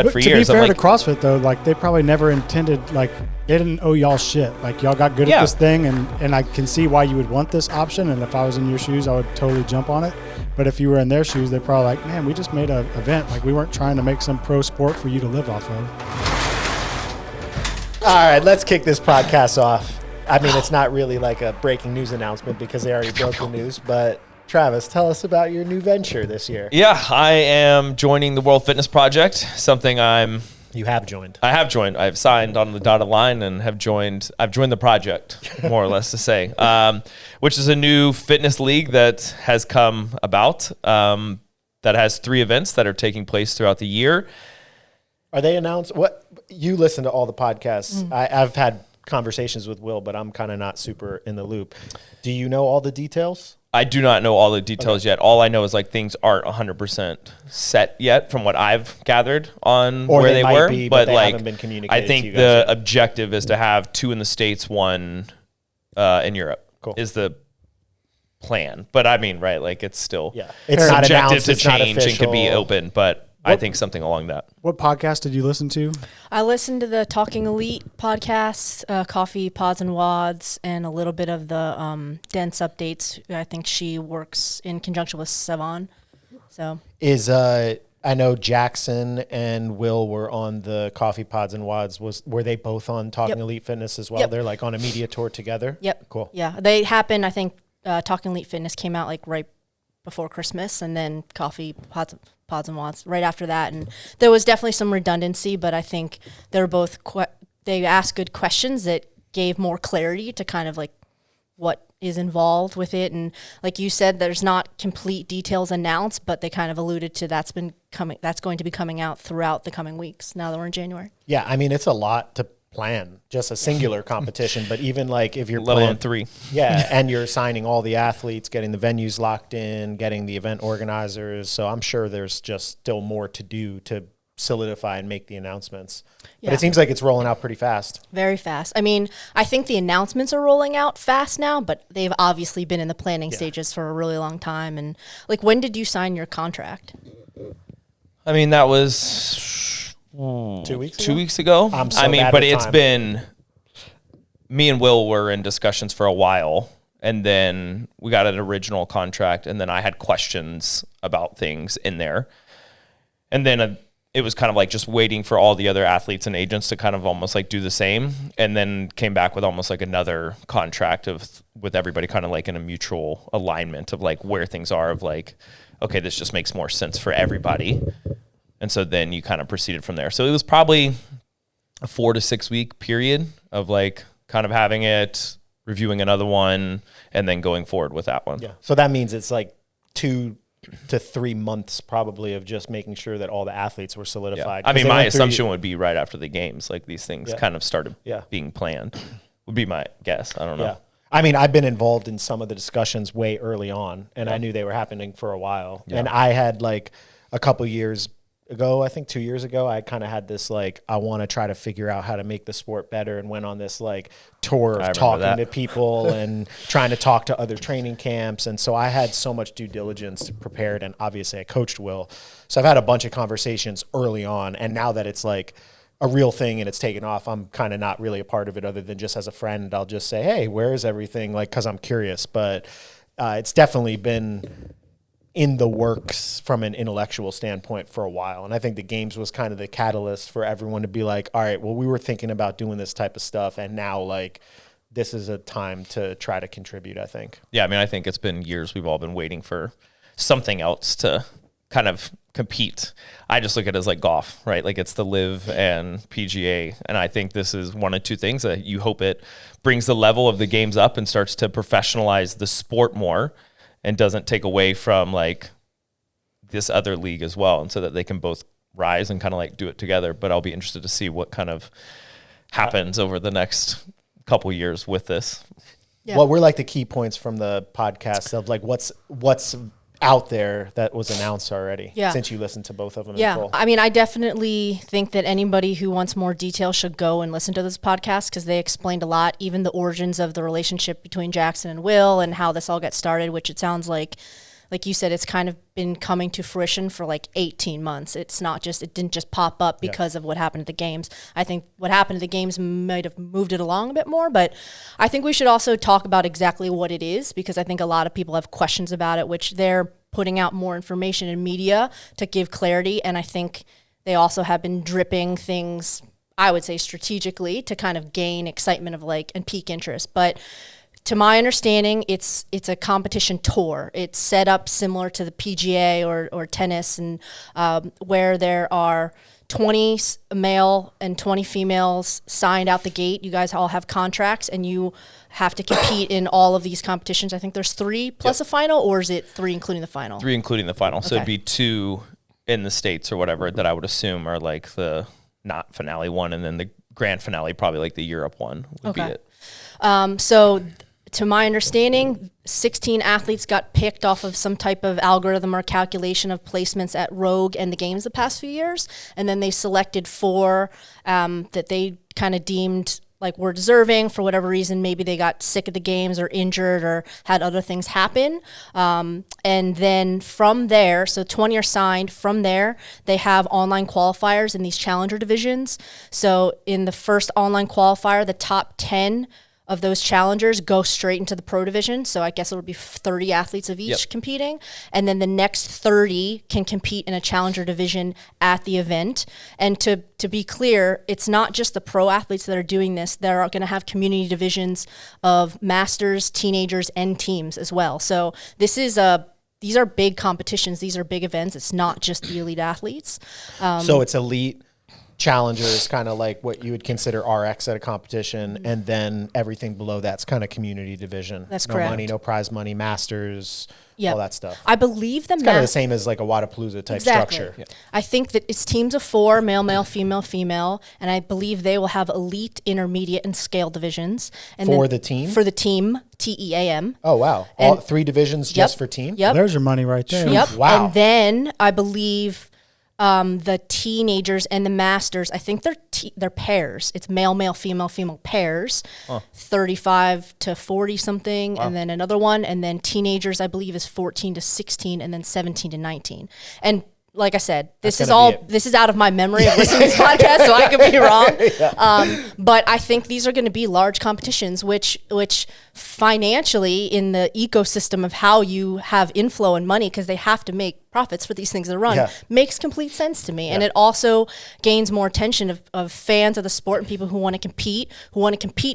But for to years. be fair I'm to like, CrossFit though, like they probably never intended, like they didn't owe y'all shit. Like y'all got good at this thing, and I can see why you would want this option. And if I was in your shoes, I would totally jump on it. But if you were in their shoes, they're probably like, man, we just made an event. Like we weren't trying to make some pro sport for you to live off of. All right, let's kick this podcast off. I mean, it's not really like a breaking news announcement because they already broke the news, but Travis, tell us about your new venture this year. Yeah, I am joining the World Fitness Project, something You have joined. I have joined. I've signed on the dotted line and I've joined the project, more or less to say, which is a new fitness league that has come about, that has 3 events that are taking place throughout the year. Are they announced? What you listen to all the podcasts. I've had conversations with Will, but I'm kind of not super in the loop. Do you know all the details? I do not know all the details yet. All I know is like things aren't 100% set yet from what I've gathered on Or where they they might were. be, but they like, haven't been communicated I to you think guys the yet. objective is to have 2 in the States, 1 in Europe. Cool. Is the plan. But I mean, right, like it's still It's not subjective announced, to it's not change and could be official. open, but I think something along that. What podcast did you listen to? I listened to the Talking Elite podcast, Coffee, Pods, and Wads, and a little bit of the Dense Updates. I think she works in conjunction with Savon. So I know Jackson and Will were on the Coffee Pods and Wads. Were they both on Talking Elite Fitness as well? Yep. They're like on a media tour together? Yep. Cool. Yeah, they happened. I think Talking Elite Fitness came out like right before Christmas, and then Coffee, Pods and Wads right after that. And there was definitely some redundancy, but I think they're both they asked good questions that gave more clarity to kind of like what is involved with it. And like you said, there's not complete details announced, but they kind of alluded to that's going to be coming out throughout the coming weeks now that we're in January. Yeah, I mean, it's a lot to plan, just a singular competition, but even like if you're Let alone 3. Yeah, and you're signing all the athletes, getting the venues locked in, getting the event organizers. So I'm sure there's just still more to do to solidify and make the announcements. Yeah. But it seems like it's rolling out pretty fast. Very fast. I mean, I think the announcements are rolling out fast now, but they've obviously been in the planning stages for a really long time. And like, when did you sign your contract? I mean, that was 2 weeks 2 ago? weeks ago. I'm so I mean, bad but with it's time. been, me and Will were in discussions for a while, and then we got an original contract, and then I had questions about things in there. And then it was kind of like just waiting for all the other athletes and agents to kind of almost like do the same, and then came back with almost like another contract with everybody kind of like in a mutual alignment of like where things are, of like, okay, this just makes more sense for everybody. And so then you kind of proceeded from there. So it was probably a 4 to 6 week period of like kind of having it, reviewing another one, and then going forward with that one. Yeah. So that means it's like 2 to 3 months probably of just making sure that all the athletes were solidified. I mean, 'Cause they my went through- assumption would be right after the games, like these things kind of started being planned, would be my guess. I don't know. Yeah. I mean, I've been involved in some of the discussions way early on, and I knew they were happening for a while. Yeah. And I had like a couple years ago, I think 2 years ago, I kind of had this like, I want to try to figure out how to make the sport better, and went on this like tour of talking to people and trying to talk to other training camps. And so I had so much due diligence prepared, and obviously I coached Will. So I've had a bunch of conversations early on, and now that it's like a real thing and it's taken off, I'm kind of not really a part of it other than just as a friend. I'll just say, hey, where is everything? Like, cause I'm curious, but it's definitely been in the works from an intellectual standpoint for a while. And I think the games was kind of the catalyst for everyone to be like, all right, well, we were thinking about doing this type of stuff, and now like this is a time to try to contribute, I think. Yeah, I mean, I think it's been years we've all been waiting for something else to kind of compete. I just look at it as like golf, right? Like it's the Live and PGA. And I think this is one of 2 things that you hope it brings the level of the games up and starts to professionalize the sport more, and doesn't take away from like this other league as well. And so that they can both rise and kind of like do it together. But I'll be interested to see what kind of happens over the next couple years with this. Yeah. What were like the key points from the podcast of like what's out there that was announced already, since you listened to both of them in full? I mean, I definitely think that anybody who wants more detail should go and listen to this podcast, because they explained a lot, even the origins of the relationship between Jackson and Will and how this all got started, which it sounds like like you said, it's kind of been coming to fruition for like 18 months. It didn't just pop up because of what happened at the games. I think what happened at the games might have moved it along a bit more, but I think we should also talk about exactly what it is, because I think a lot of people have questions about it, which they're putting out more information in media to give clarity. And I think they also have been dripping things, I would say strategically, to kind of gain excitement of like and pique interest. But to my understanding, it's a competition tour. It's set up similar to the PGA or tennis, and where there are 20 male and 20 females signed out the gate. You guys all have contracts, and you have to compete in all of these competitions. I think there's 3 plus a final, or is it 3 including the final? 3 including the final. So Okay. it'd be 2 in the States or whatever that I would assume are like the not finale one, and then the grand finale, probably like the Europe one would be it. So to my understanding, 16 athletes got picked off of some type of algorithm or calculation of placements at Rogue and the games the past few years. And then they selected 4 that they kind of deemed like were deserving for whatever reason. Maybe they got sick at the games or injured or had other things happen. And then from there, so 20 are signed. From there, they have online qualifiers in these challenger divisions. So in the first online qualifier, the top 10 of those challengers go straight into the pro division. So I guess it would be 30 athletes of each competing. And then the next 30 can compete in a challenger division at the event. And to be clear, it's not just the pro athletes that are doing this. They're going to have community divisions of masters, teenagers, and teams as well. So these are big competitions. These are big events. It's not just the elite athletes. So it's elite. Challenger is kind of like what you would consider RX at a competition, and then everything below that's kind of community division. That's no correct. money, no prize money, masters, all that stuff. I believe It's kind of the same as like a Wadapalooza type structure. Yeah. I think that it's teams of 4, male, female, female, and I believe they will have elite, intermediate, and scale divisions. And For then the team? For the team, TEAM. Oh, wow. All 3 divisions just for team? Yep. There's your money right there. Yep. Wow. And then I believe the teenagers and the masters, I think they're pairs. It's male, female pairs, 35 to 40 something, and then another one. And then teenagers, I believe, is 14 to 16, and then 17 to 19. And like I said, this is out of my memory of listening to this podcast, so I could be wrong. But I think these are going to be large competitions, which financially in the ecosystem of how you have inflow and money, because they have to make profits for these things to run, makes complete sense to me. And it also gains more attention of fans of the sport and people who want to compete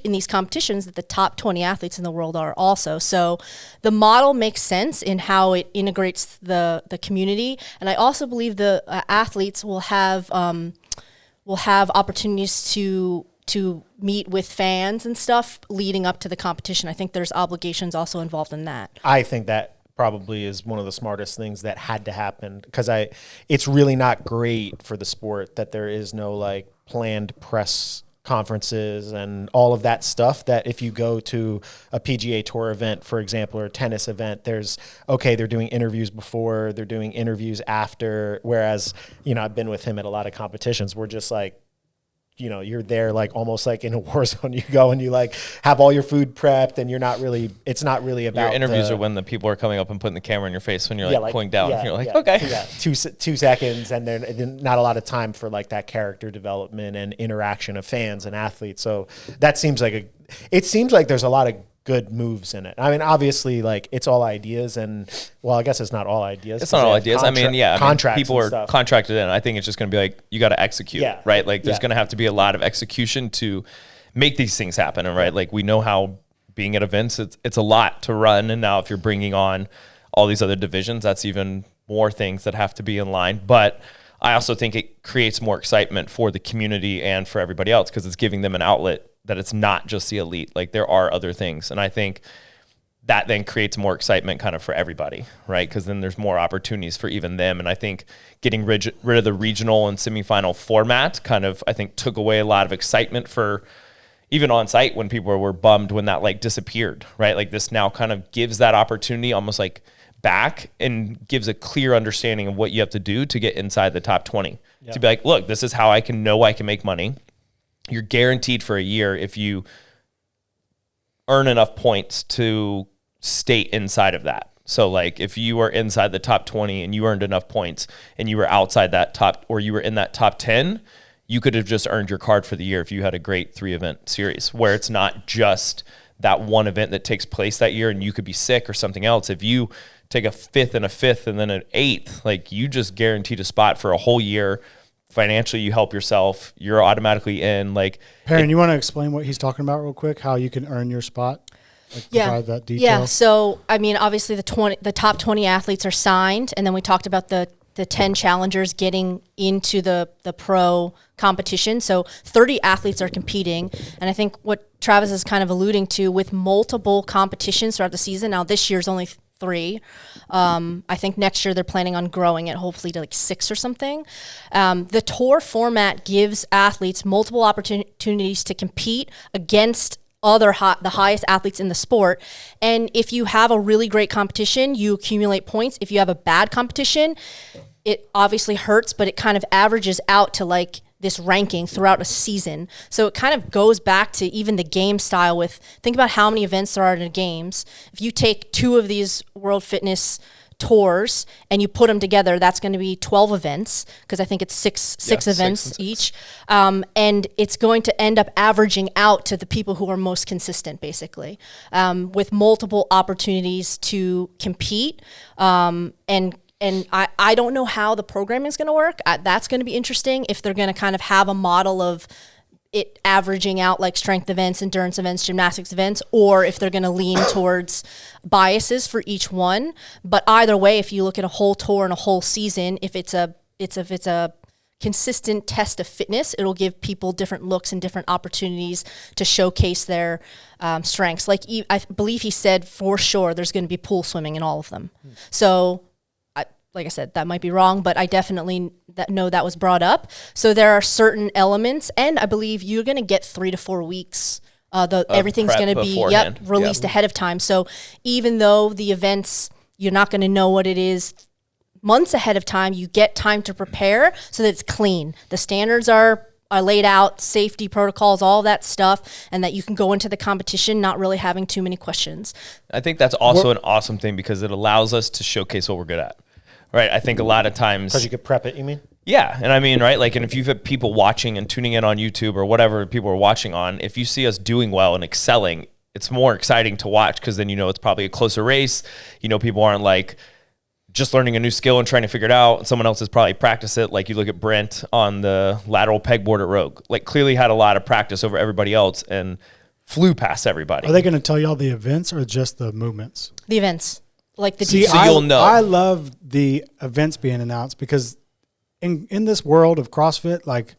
in these competitions that the top 20 athletes in the world are also. So the model makes sense in how it integrates the community. And I also believe the athletes will have opportunities to meet with fans and stuff leading up to the competition. I think there's obligations also involved in that. I think that probably is one of the smartest things that had to happen, because it's really not great for the sport that there is no like planned press conferences and all of that stuff that if you go to a PGA Tour event, for example, or a tennis event, they're doing interviews before, they're doing interviews after, whereas, I've been with him at a lot of competitions. We're just like, you're there like almost like in a war zone. You go and you like have all your food prepped, and it's not really about your interviews are when the people are coming up and putting the camera in your face when you're pulling down. You're like, okay. Yeah. 2 seconds, and then not a lot of time for like that character development and interaction of fans and athletes. So that seems like there's a lot of good moves in it. I mean, obviously, like it's all ideas, and well, I guess it's not all ideas. It's not all ideas. Contracts. People are contracted in. I think it's just going to be like you got to execute, right? Like there's going to have to be a lot of execution to make these things happen, and right, like we know how being at events, it's a lot to run, and now if you're bringing on all these other divisions, that's even more things that have to be in line. But I also think it creates more excitement for the community and for everybody else, because it's giving them an outlet that it's not just the elite. Like there are other things. And I think that then creates more excitement kind of for everybody, right? Because then there's more opportunities for even them. And I think getting rid of the regional and semifinal format kind of, I think, took away a lot of excitement for even on site when people were bummed when that like disappeared, right? Like this now kind of gives that opportunity almost like back and gives a clear understanding of what you have to do to get inside the top 20. To be like, look, this is how I can make money. You're guaranteed for a year if you earn enough points to stay inside of that, So like if you were inside the top 20 and you earned enough points and you were outside that top, or you were in that top 10, you could have just earned your card for the year if you had a great 3-event series where it's not just that one event that takes place that year and you could be sick or something else. If you take a 5th and a 5th and then an 8th, like you just guaranteed a spot for a whole year. Financially, you help yourself. You're automatically in. Like, Perrin, you want to explain what he's talking about real quick? How you can earn your spot? Like, provide that detail. Yeah. So, I mean, obviously the top 20 athletes are signed, and then we talked about the 10 challengers getting into the pro competition. So 30 athletes are competing. And I think what Travis is kind of alluding to, with multiple competitions throughout the season. Now this year's only 3. I think next year they're planning on growing it hopefully to like 6 or something. The tour format gives athletes multiple opportunities to compete against the highest athletes in the sport. And if you have a really great competition, you accumulate points. If you have a bad competition, it obviously hurts, but it kind of averages out to like this ranking throughout a season. So it kind of goes back to even the game style with, think about how many events there are in the games. If you take 2 of these World Fitness tours and you put them together, that's going to be 12 events, because I think it's six events each. And it's going to end up averaging out to the people who are most consistent, basically, with multiple opportunities to compete. And I don't know how the programming is going to work. That's going to be interesting if they're going to kind of have a model of it averaging out like strength events, endurance events, gymnastics events, or if they're going to lean towards biases for each one. But either way, if you look at a whole tour and a whole season, if it's a consistent test of fitness, it'll give people different looks and different opportunities to showcase their strengths. Like I believe he said for sure there's going to be pool swimming in all of them. So like I said, that might be wrong, but I definitely know that was brought up. So there are certain elements, and I believe you're going to get 3 to 4 weeks. Everything's going to be released ahead of time. So even though the events, you're not going to know what it is months ahead of time, you get time to prepare so that it's clean. The standards are laid out, safety protocols, all that stuff, and that you can go into the competition not really having too many questions. I think that's also an awesome thing because it allows us to showcase what we're good at. Right, I think a lot of times... Because you could prep it, you mean? Yeah, and I mean, right, like, and if you've had people watching and tuning in on YouTube or whatever people are watching on, if you see us doing well and excelling, it's more exciting to watch because then you know it's probably a closer race. You know, people aren't, like, just learning a new skill and trying to figure it out, and someone else has probably practiced it. Like, you look at Brent on the lateral pegboard at Rogue. Like, clearly had a lot of practice over everybody else and flew past everybody. Are they going to tell y'all the events or just the movements? The events. Like the you'll know. I love the events being announced because in this world of CrossFit, like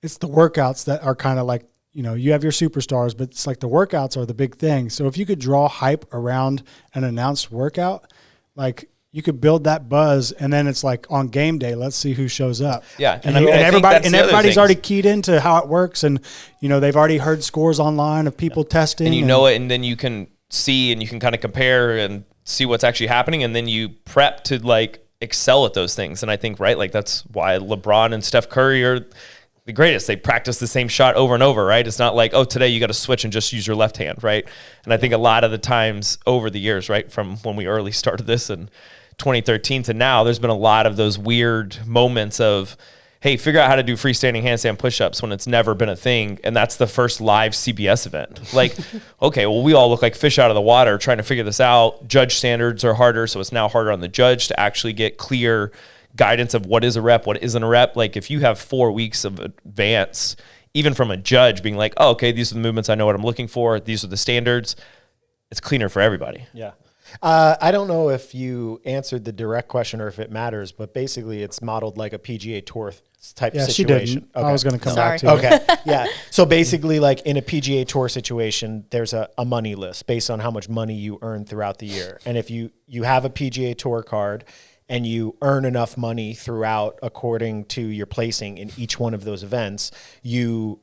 it's the workouts that are kind of like, you know, you have your superstars, but it's like the workouts are the big thing. So if you could draw hype around an announced workout, like you could build that buzz, and then it's like on game day, let's see who shows up. Yeah, and everybody's already keyed into how it works, and you know they've already heard scores online of people testing, and you know it, and then you can see and you can kind of compare and see what's actually happening, and then you prep to like excel at those things. And I think, right, like that's why LeBron and Steph Curry are the greatest. They practice the same shot over and over, right? It's not like, oh, today you got to switch and just use your left hand, right? And I think a lot of the times over the years, right, from when we early started this in 2013 to now, there's been a lot of those weird moments of, hey, figure out how to do freestanding handstand push-ups when it's never been a thing, and that's the first live CBS event. Like, okay, well, we all look like fish out of the water trying to figure this out. Judge standards are harder, so it's now harder on the judge to actually get clear guidance of what is a rep, what isn't a rep. Like, if you have 4 weeks of advance, even from a judge being like, oh, okay, these are the movements I know what I'm looking for, these are the standards, it's cleaner for everybody. Yeah. I don't know if you answered the direct question or if it matters, but basically it's modeled like a PGA Tour type situation. She didn't. Okay. I was going to come back to it. Okay. Yeah. So basically, like in a PGA Tour situation, there's a money list based on how much money you earn throughout the year. And if you have a PGA Tour card and you earn enough money throughout according to your placing in each one of those events, you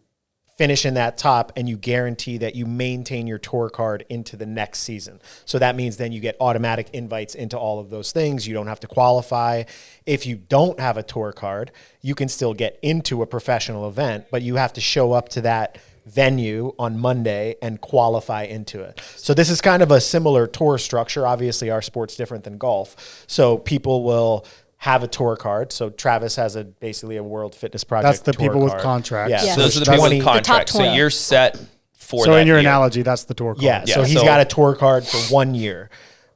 finish in that top and you guarantee that you maintain your tour card into the next season. So that means then you get automatic invites into all of those things. You don't have to qualify. If you don't have a tour card, you can still get into a professional event, but you have to show up to that venue on Monday and qualify into it. So this is kind of a similar tour structure. Obviously, our sport's different than golf. So people will have a tour card. So Travis has basically a World Fitness Project. That's the tour people with card. contracts. Yeah. So those are the people with contracts. So you're set for that. So in your year. analogy, that's the tour card. Yeah. So he's got a tour card for 1 year.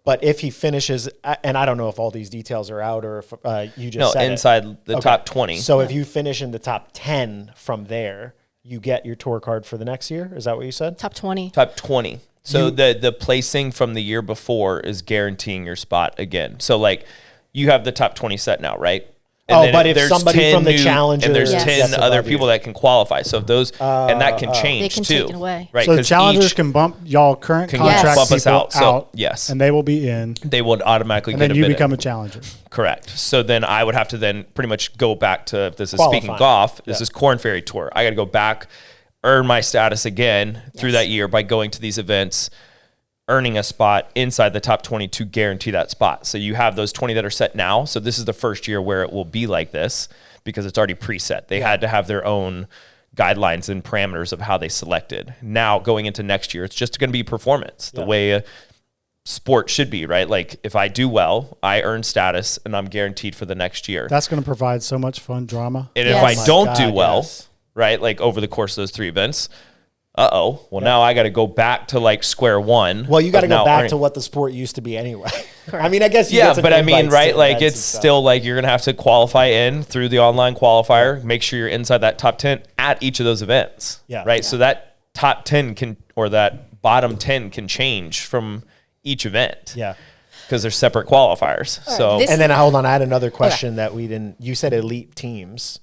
But if he finishes, and I don't know if all these details are out or if you just said inside the top 20. So if you finish in the top 10 from there, you get your tour card for the next year. Is that what you said? Top 20. Top 20. So the placing from the year before is guaranteeing your spot again. So like you have the top 20 set now, right? And but if somebody from the Challenger, and there's Yes. 10 other people that can qualify. So if those, and that can change They can too. take it away. Right? So the 'Cause challengers each can bump y'all current can contract bump us people out. So, yes. and they will be in, they would automatically and get then a you bid become in. a challenger. Correct. So then I would have to then pretty much go back to, if this is Qualifying. speaking golf, this is Corn Ferry Tour. I got to go back, earn my status again through that year by going to these events, earning a spot inside the top 20 to guarantee that spot. So you have those 20 that are set now. So this is the first year where it will be like this because it's already preset. They had to have their own guidelines and parameters of how they selected. Now going into next year, it's just going to be performance, the way a sport should be, right? Like if I do well, I earn status and I'm guaranteed for the next year. That's going to provide so much fun drama. And Yes. if I Oh my don't God, do well, yes. right, like over the course of those 3 events, now I got to go back to like square one. Well, you got to of go now back earning- to what the sport used to be anyway. I mean, I guess you Yeah, get some but I mean, invites right, to like events it's and stuff. still like you're going to have to qualify in through the online qualifier, make sure you're inside that top 10 at each of those events. Yeah. Right. Yeah. So that top 10 can, or that bottom 10 can change from each event. Yeah. Because they're separate qualifiers. So this- And then hold on, I had another question that we didn't. You said elite teams.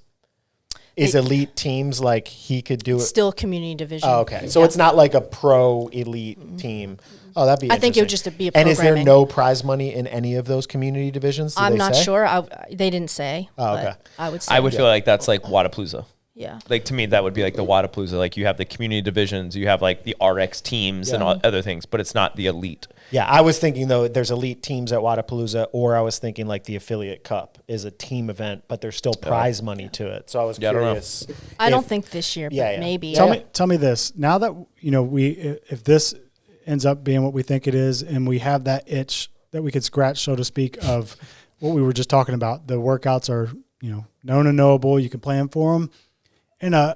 Is elite teams like he could do it? Still community division. Oh, okay, so it's not like a pro elite team. Oh, that'd be. I think it would interesting. just be a And is there programming. no prize money in any of those community divisions? Did I'm they not say? sure. They didn't say. Oh, but okay. I would say. I would feel like that's like Wadapalooza. Yeah. Like to me, that would be like the Wadapalooza. Like you have the community divisions, you have like the RX teams and all other things, but it's not the elite. Yeah, I was thinking though there's elite teams at Wadapalooza, or I was thinking like the Affiliate Cup is a team event, but there's still prize money to it. So I was Yeah, I don't know. curious. I if- don't think this year, but Yeah. maybe. Tell me this. Now that if this ends up being what we think it is, and we have that itch that we could scratch, so to speak, of what we were just talking about, the workouts are known and knowable. You can plan for them. In an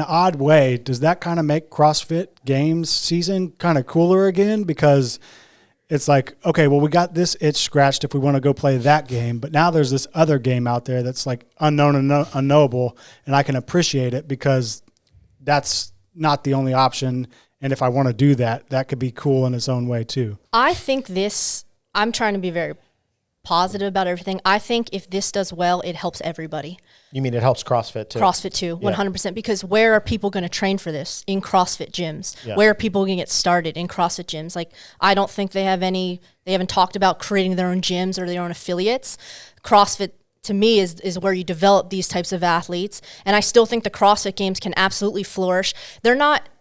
odd way, does that kind of make CrossFit Games season kind of cooler again? Because it's like, okay, well, we got this itch scratched if we want to go play that game, but now there's this other game out there that's like unknown and unknowable, and I can appreciate it because that's not the only option. And if I want to do that, that could be cool in its own way too. I think I'm trying to be very positive about everything. I think if this does well, it helps everybody. You mean it helps CrossFit too? CrossFit too, 100%. Because where are people going to train for this? In CrossFit gyms. Yeah. Where are people going to get started? In CrossFit gyms. Like, I don't think they haven't talked about creating their own gyms or their own affiliates. CrossFit, to me, is where you develop these types of athletes. And I still think the CrossFit Games can absolutely flourish.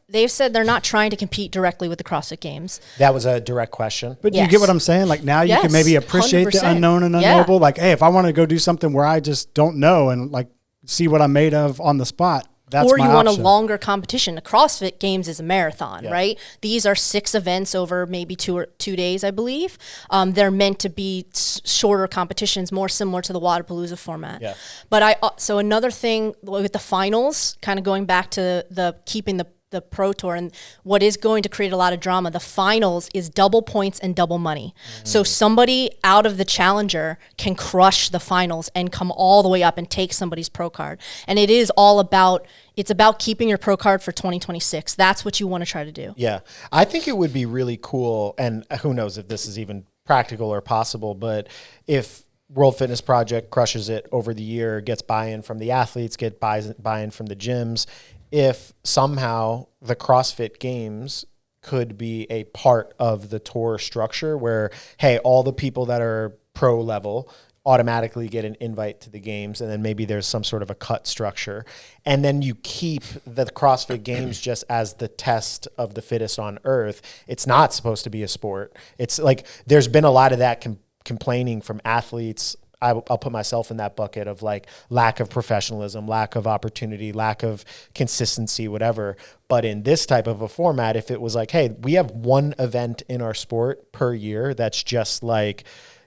They've said they're not trying to compete directly with the CrossFit Games. That was a direct question. But you Yes. get what I'm saying? Like now you can Yes, maybe appreciate the 100%. unknown and Yeah. unknowable. Like, hey, if I want to go do something where I just don't know and like see what I'm made of on the spot, that's or my you want a option. longer competition. The CrossFit Games is a marathon, right? These are 6 events over maybe 2 days, I believe. They're meant to be shorter competitions, more similar to the Wadapalooza format. Yeah. But so another thing with the finals, kind of going back to keeping the Pro Tour, and what is going to create a lot of drama, the finals is double points and double money. So somebody out of the challenger can crush the finals and come all the way up and take somebody's pro card. And it is all about, it's about keeping your pro card for 2026. That's what you want to try to do. Yeah. I think it would be really cool, and who knows if this is even practical or possible, but if World Fitness Project crushes it over the year, gets buy-in from the athletes, get buy-in from the gyms, if somehow the CrossFit Games could be a part of the tour structure where, hey, all the people that are pro level automatically get an invite to the games, and then maybe there's some sort of a cut structure. And then you keep the CrossFit Games just as the test of the fittest on earth. It's not supposed to be a sport. It's like there's been a lot of that complaining from athletes I'll put myself in that bucket of like lack of professionalism, lack of opportunity, lack of consistency, whatever. But in this type of a format, if it was like, hey, we have one event in our sport per year that's just like,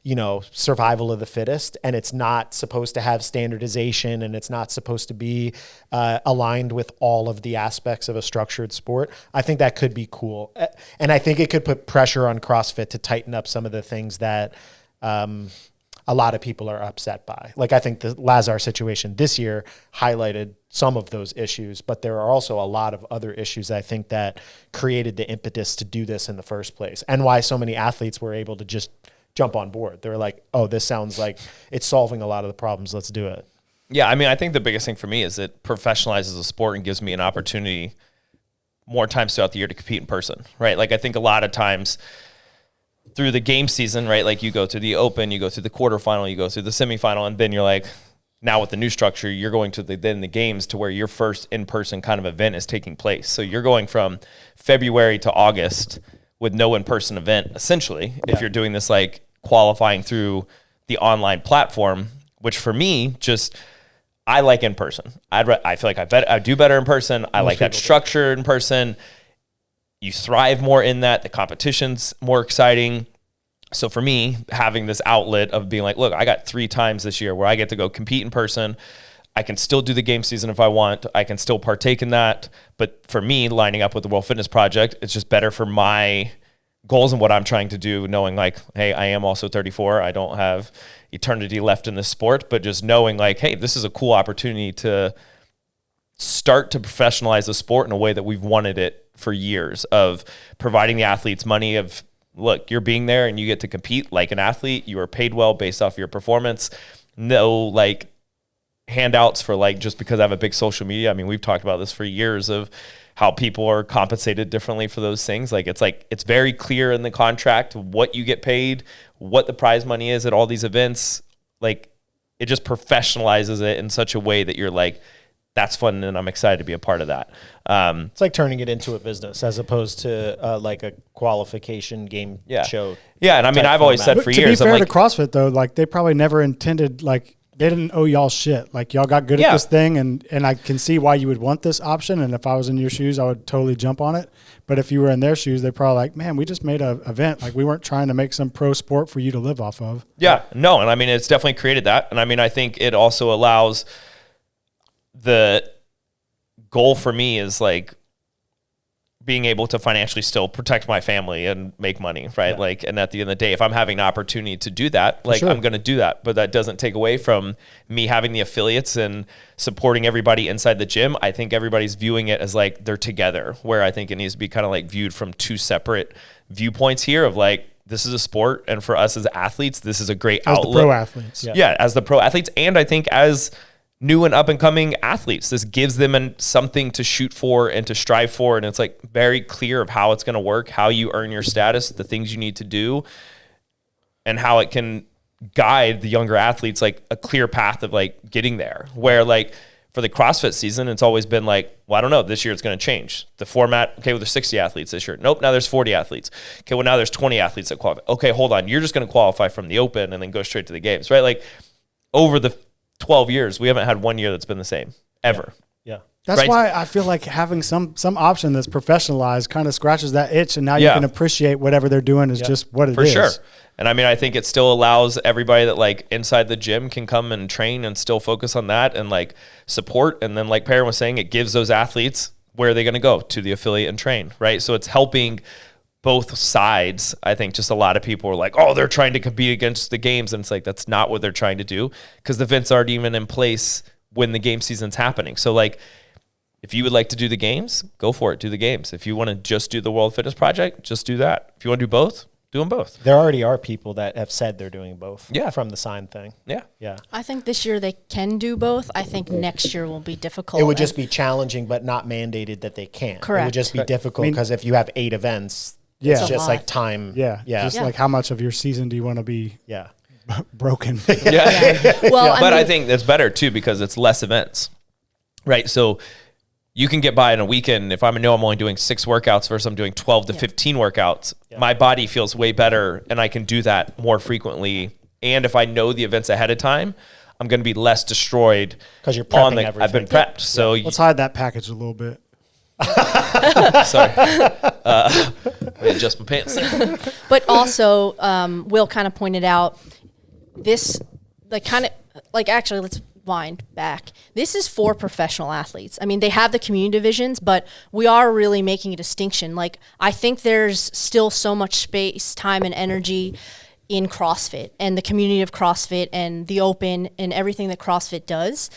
you know, survival of the fittest, and it's not supposed to have standardization, and it's not supposed to be aligned with all of the aspects of a structured sport, I think that could be cool. And I think it could put pressure on CrossFit to tighten up some of the things that a lot of people are upset by. Like, I think the Lazar situation this year highlighted some of those issues, but there are also a lot of other issues, I think, that created the impetus to do this in the first place, and why so many athletes were able to just jump on board. They're like, oh, this sounds like it's solving a lot of the problems. Let's do it. Yeah, I mean, I think the biggest thing for me is it professionalizes the sport and gives me an opportunity more times throughout the year to compete in person, right? Like, I think a lot of times through the game season, right, like you go through the open, you go through the quarterfinal, you go through the semifinal, and then you're like, now with the new structure, you're going to the games to where your first in-person kind of event is taking place. So you're going from February to August with no in-person event, essentially, if you're doing this like qualifying through the online platform, which for me, just, I like in person. I feel like I do better in person. I like that structure in person. You thrive more in that. The competition's more exciting. So for me, having this outlet of being like, look, I got 3 times this year where I get to go compete in person. I can still do the game season if I want. I can still partake in that. But for me, lining up with the World Fitness Project, it's just better for my goals and what I'm trying to do, knowing like, hey, I am also 34. I don't have eternity left in this sport, but just knowing like, hey, this is a cool opportunity to start to professionalize the sport in a way that we've wanted it for years, of providing the athletes money of, look, you're being there and you get to compete like an athlete. You are paid well based off your performance. No like handouts for like, just because I have a big social media. I mean, we've talked about this for years of how people are compensated differently for those things. Like, it's very clear in the contract what you get paid, what the prize money is at all these events. Like, it just professionalizes it in such a way that you're like, that's fun, and I'm excited to be a part of that. It's like turning it into a business as opposed to like a qualification game show. Yeah, and I mean, I've always said for years. To be fair to CrossFit, though, like, they probably never intended, like, they didn't owe y'all shit. Like, y'all got good at this thing, and I can see why you would want this option, and if I was in your shoes, I would totally jump on it. But if you were in their shoes, they're probably like, man, we just made an event. Like, we weren't trying to make some pro sport for you to live off of. Yeah, no, and I mean, it's definitely created that. And I mean, I think it also allows, the goal for me is like being able to financially still protect my family and make money, right? Yeah. Like, and at the end of the day, if I'm having an opportunity to do that, like, I'm going to do that. But that doesn't take away from me having the affiliates and supporting everybody inside the gym. I think everybody's viewing it as like they're together, where I think it needs to be kind of like viewed from 2 separate viewpoints here of like, this is a sport, and for us as athletes, this is a great outlet. As the pro athletes. Yeah, as the pro athletes, and I think as new and up and coming athletes, this gives them something to shoot for and to strive for. And it's like very clear of how it's going to work, how you earn your status, the things you need to do, and how it can guide the younger athletes, like a clear path of like getting there. Where like for the CrossFit season, it's always been like, well, I don't know, this year it's going to change the format. Okay, well, there's 60 athletes this year. Nope, now there's 40 athletes. Okay, well, now there's 20 athletes that qualify. Okay, hold on, you're just going to qualify from the open and then go straight to the games, right? Like, over the 12 years, we haven't had one year that's been the same ever. Yeah. That's why I feel like having some option that's professionalized kind of scratches that itch, and now you can appreciate whatever they're doing is just what it is. For sure. And I mean, I think it still allows everybody that like inside the gym can come and train and still focus on that and like support. And then like Perrin was saying, it gives those athletes where are they going to go to the affiliate and train, right? So it's helping both sides. I think just a lot of people are like, oh, they're trying to compete against the games. And it's like, that's not what they're trying to do, because the events aren't even in place when the game season's happening. So like, if you would like to do the games, go for it, do the games. If you want to just do the World Fitness Project, just do that. If you want to do both, do them both. There already are people that have said they're doing both. Yeah. From the sign thing. Yeah. Yeah. I think this year they can do both. I think next year will be difficult. It would just be challenging, but not mandated that they can't. Correct. It would just be difficult because if you have 8 events, it's just like time. Yeah. Just like how much of your season do you want to be broken? Well, but I think that's better too, because it's less events, right? So you can get by in a weekend. If I'm only doing 6 workouts versus I'm doing 12 to 15 workouts, my body feels way better, and I can do that more frequently And if I know the events ahead of time, I'm going to be less destroyed because you're prepping everything. I've been prepped. So let's hide that package a little bit. Sorry. Let me adjust my pants. But also, Will kind of pointed out this, actually, let's wind back. This is for professional athletes. I mean, they have the community divisions, but we are really making a distinction. Like, I think there's still so much space, time, and energy in CrossFit and the community of CrossFit and the Open and everything that CrossFit does.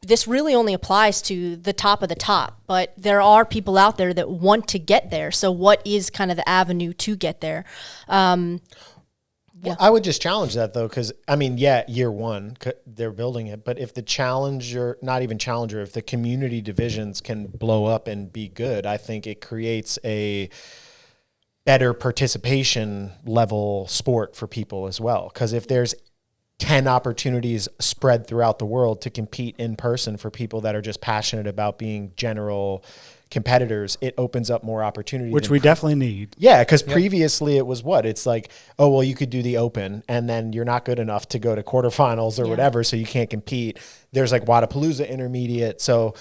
This really only applies to the top of the top, but there are people out there that want to get there. So what is kind of the avenue to get there? Well, I would just challenge that, though, because, I mean, year one, they're building it. But if the challenger, not even challenger, if the community divisions can blow up and be good, I think it creates a better participation level sport for people as well. Because if there's 10 opportunities spread throughout the world to compete in person for people that are just passionate about being general competitors, it opens up more opportunity. Which we definitely need. Yeah, because previously it was it's like, oh, well, you could do the Open and then you're not good enough to go to quarterfinals or whatever, so you can't compete. There's like Wadapalooza Intermediate. So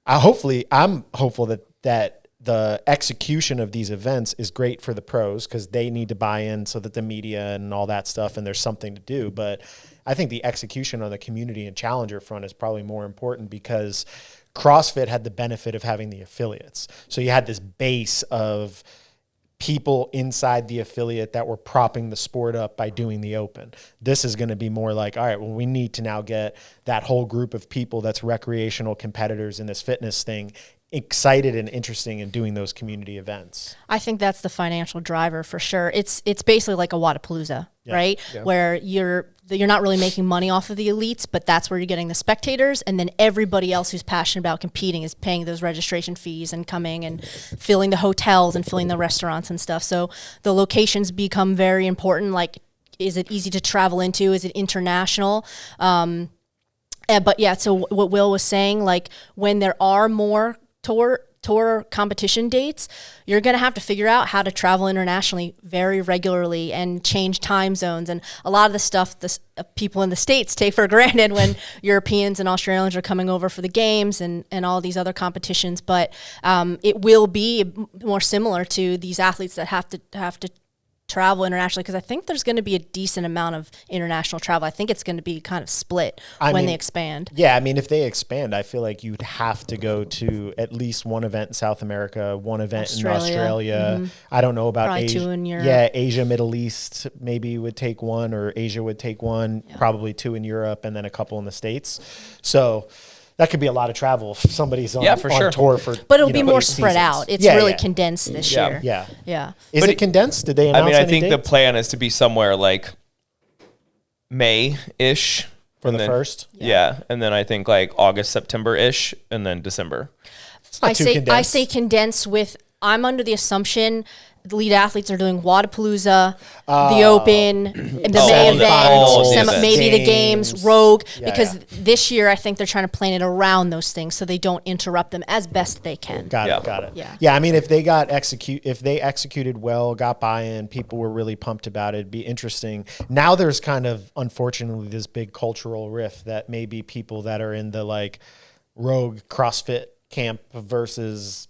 I'm hopeful that the execution of these events is great for the pros because they need to buy in so that the media and all that stuff, and there's something to do. But I think the execution on the community and challenger front is probably more important because CrossFit had the benefit of having the affiliates. So you had this base of people inside the affiliate that were propping the sport up by doing the Open. This is going to be more like, all right, well, we need to now get that whole group of people that's recreational competitors in this fitness thing excited and interesting in doing those community events. I think that's the financial driver for sure. It's basically like a Wadapalooza, right? Yeah. Where you're not really making money off of the elites, but that's where you're getting the spectators, and then everybody else who's passionate about competing is paying those registration fees and coming and filling the hotels and filling the restaurants and stuff. So the locations become very important. Like, is it easy to travel into? Is it international? But yeah, so what Will was saying, like, when there are more tour competition dates, you're going to have to figure out how to travel internationally very regularly and change time zones. And a lot of the stuff people in the States take for granted when Europeans and Australians are coming over for the games and all these other competitions. But it will be more similar to these athletes that have to travel internationally, because I think there's going to be a decent amount of international travel. I think it's going to be kind of split when they expand. Yeah, I mean, if they expand, I feel like you'd have to go to at least one event in South America, one event in Australia. Mm-hmm. I don't know about probably Asia. 2 in Europe. Yeah, Asia, Middle East maybe would take one, or Asia would take one, probably 2 in Europe, and then a couple in the States. So that could be a lot of travel if somebody's on tour for. But it'll be more spread out. It's really condensed this year. Yeah. Is it condensed? Did they announce I think the plan is to be somewhere like May-ish. For the first? Yeah. And then I think like August, September-ish, and then December. I say condensed with, I'm under the assumption the lead athletes are doing Wadapalooza, the Open, the May event, maybe the games, Rogue, because this year I think they're trying to plan it around those things so they don't interrupt them as best they can. Got it. Yeah, I mean, if they executed well, got buy-in, people were really pumped about it, it'd be interesting. Now there's kind of, unfortunately, this big cultural rift that maybe people that are in the like Rogue CrossFit camp versus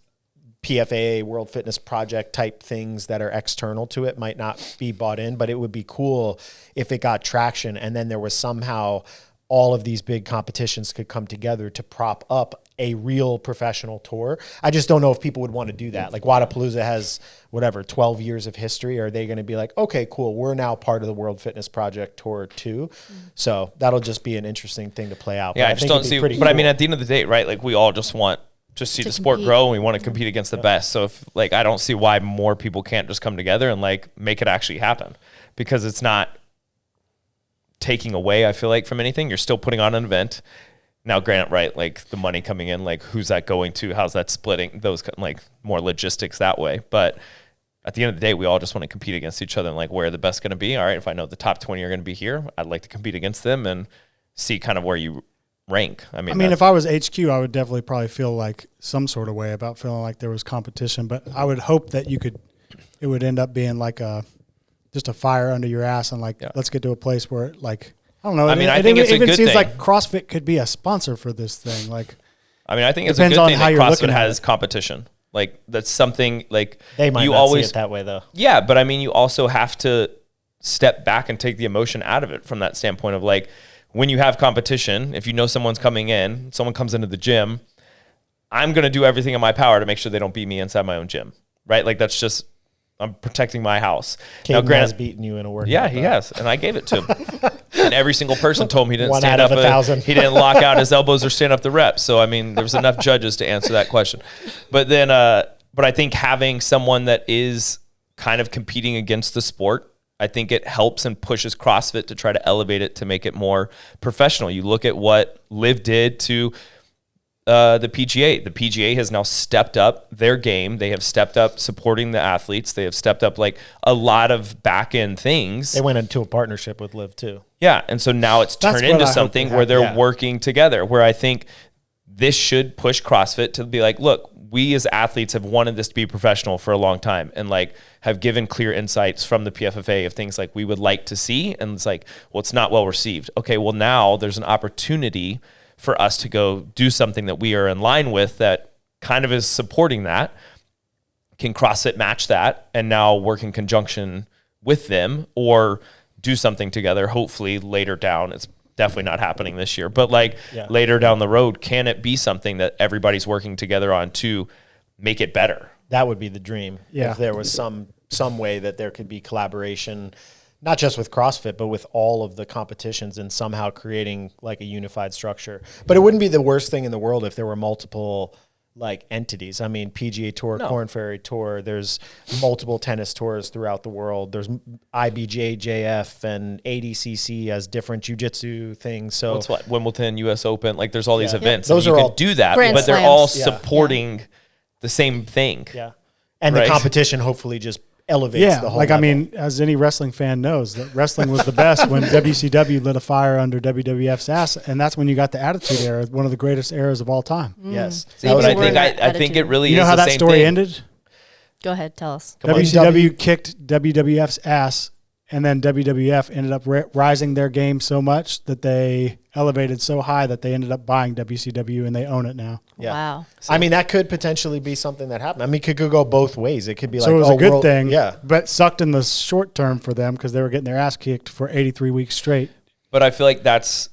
PFA, World Fitness Project type things that are external to it might not be bought in, but it would be cool if it got traction and then there was somehow all of these big competitions could come together to prop up a real professional tour. I just don't know if people would want to do that. Like Wadapalooza has 12 years of history. Are they going to be like, okay, cool, we're now part of the World Fitness Project Tour too? So that'll just be an interesting thing to play out. Yeah, I just don't see, but cool. I mean, at the end of the day, right, like we all just want to see the sport grow, and we want to compete against the best. So if like, I don't see why more people can't just come together and like make it actually happen, because it's not taking away, I feel like, from anything. You're still putting on an event. Now, granted, right, like the money coming in, like who's that going to? How's that splitting? Those like more logistics that way. But at the end of the day, we all just want to compete against each other and like where the best going to be. All right, if I know the top 20 are going to be here, I'd like to compete against them and see kind of where you rank. I mean, if I was HQ, I would definitely probably feel like some sort of way about feeling like there was competition, but I would hope that it would end up being like just a fire under your ass and like, let's get to a place where like, I don't know. I mean, I think it's a good seems thing. like CrossFit could be a sponsor for this thing. Like, I mean, I think it's a good thing that CrossFit has competition. Like that's something like they might you not always see it that way though. Yeah, but I mean, you also have to step back and take the emotion out of it from that standpoint of like when you have competition, if you know someone's coming in, someone comes into the gym, I'm going to do everything in my power to make sure they don't beat me inside my own gym, right? Like that's just, I'm protecting my house. Now, Grant has beaten you in a workout. Yeah, he has, and I gave it to him. And every single person told me he didn't 1 stand out up. of 1,000. He didn't lock out his elbows or stand up the reps. So I mean, there was enough judges to answer that question. But then, but I think having someone that is kind of competing against the sport, I think it helps and pushes CrossFit to try to elevate it to make it more professional. You look at what Liv did to the PGA. The PGA has now stepped up their game. They have stepped up supporting the athletes. They have stepped up like a lot of back end things. They went into a partnership with Liv too. Yeah. And so now it's turned into something where they're working together, where I think this should push CrossFit to be like, look, we as athletes have wanted this to be professional for a long time and like have given clear insights from the PFFA of things like we would like to see. And it's like, well, it's not well received. Okay, well now there's an opportunity for us to go do something that we are in line with that kind of is supporting that. Can CrossFit match that and now work in conjunction with them or do something together, hopefully later down. It's definitely not happening this year, but like later down the road, can it be something that everybody's working together on to make it better? That would be the dream. Yeah. If there was some way that there could be collaboration, not just with CrossFit, but with all of the competitions and somehow creating like a unified structure. But it wouldn't be the worst thing in the world if there were multiple like entities. I mean, PGA Tour, Korn Ferry Tour, there's multiple tennis tours throughout the world. There's IBJJF and ADCC as different jiu-jitsu things. So it's what Wimbledon, US Open, like there's all these events. Those and are you all can do that, Grand but they're slams. all supporting the same thing. Yeah. And the competition hopefully just elevates the whole like level. I mean, as any wrestling fan knows, that wrestling was the best when WCW lit a fire under WWF's ass, and that's when you got the Attitude Era, one of the greatest eras of all time. Yes. See, but I think it really is You know how the that same story thing. ended? Go ahead, tell us. WCW kicked WWF's ass, and then WWF ended up rising their game so much that they elevated so high that they ended up buying WCW, and they own it now. Yeah. Wow. So, I mean, that could potentially be something that happened. I mean, it could go both ways. It could be like, So it was a good world, thing, yeah. but sucked in the short term for them because they were getting their ass kicked for 83 weeks straight. But I feel like this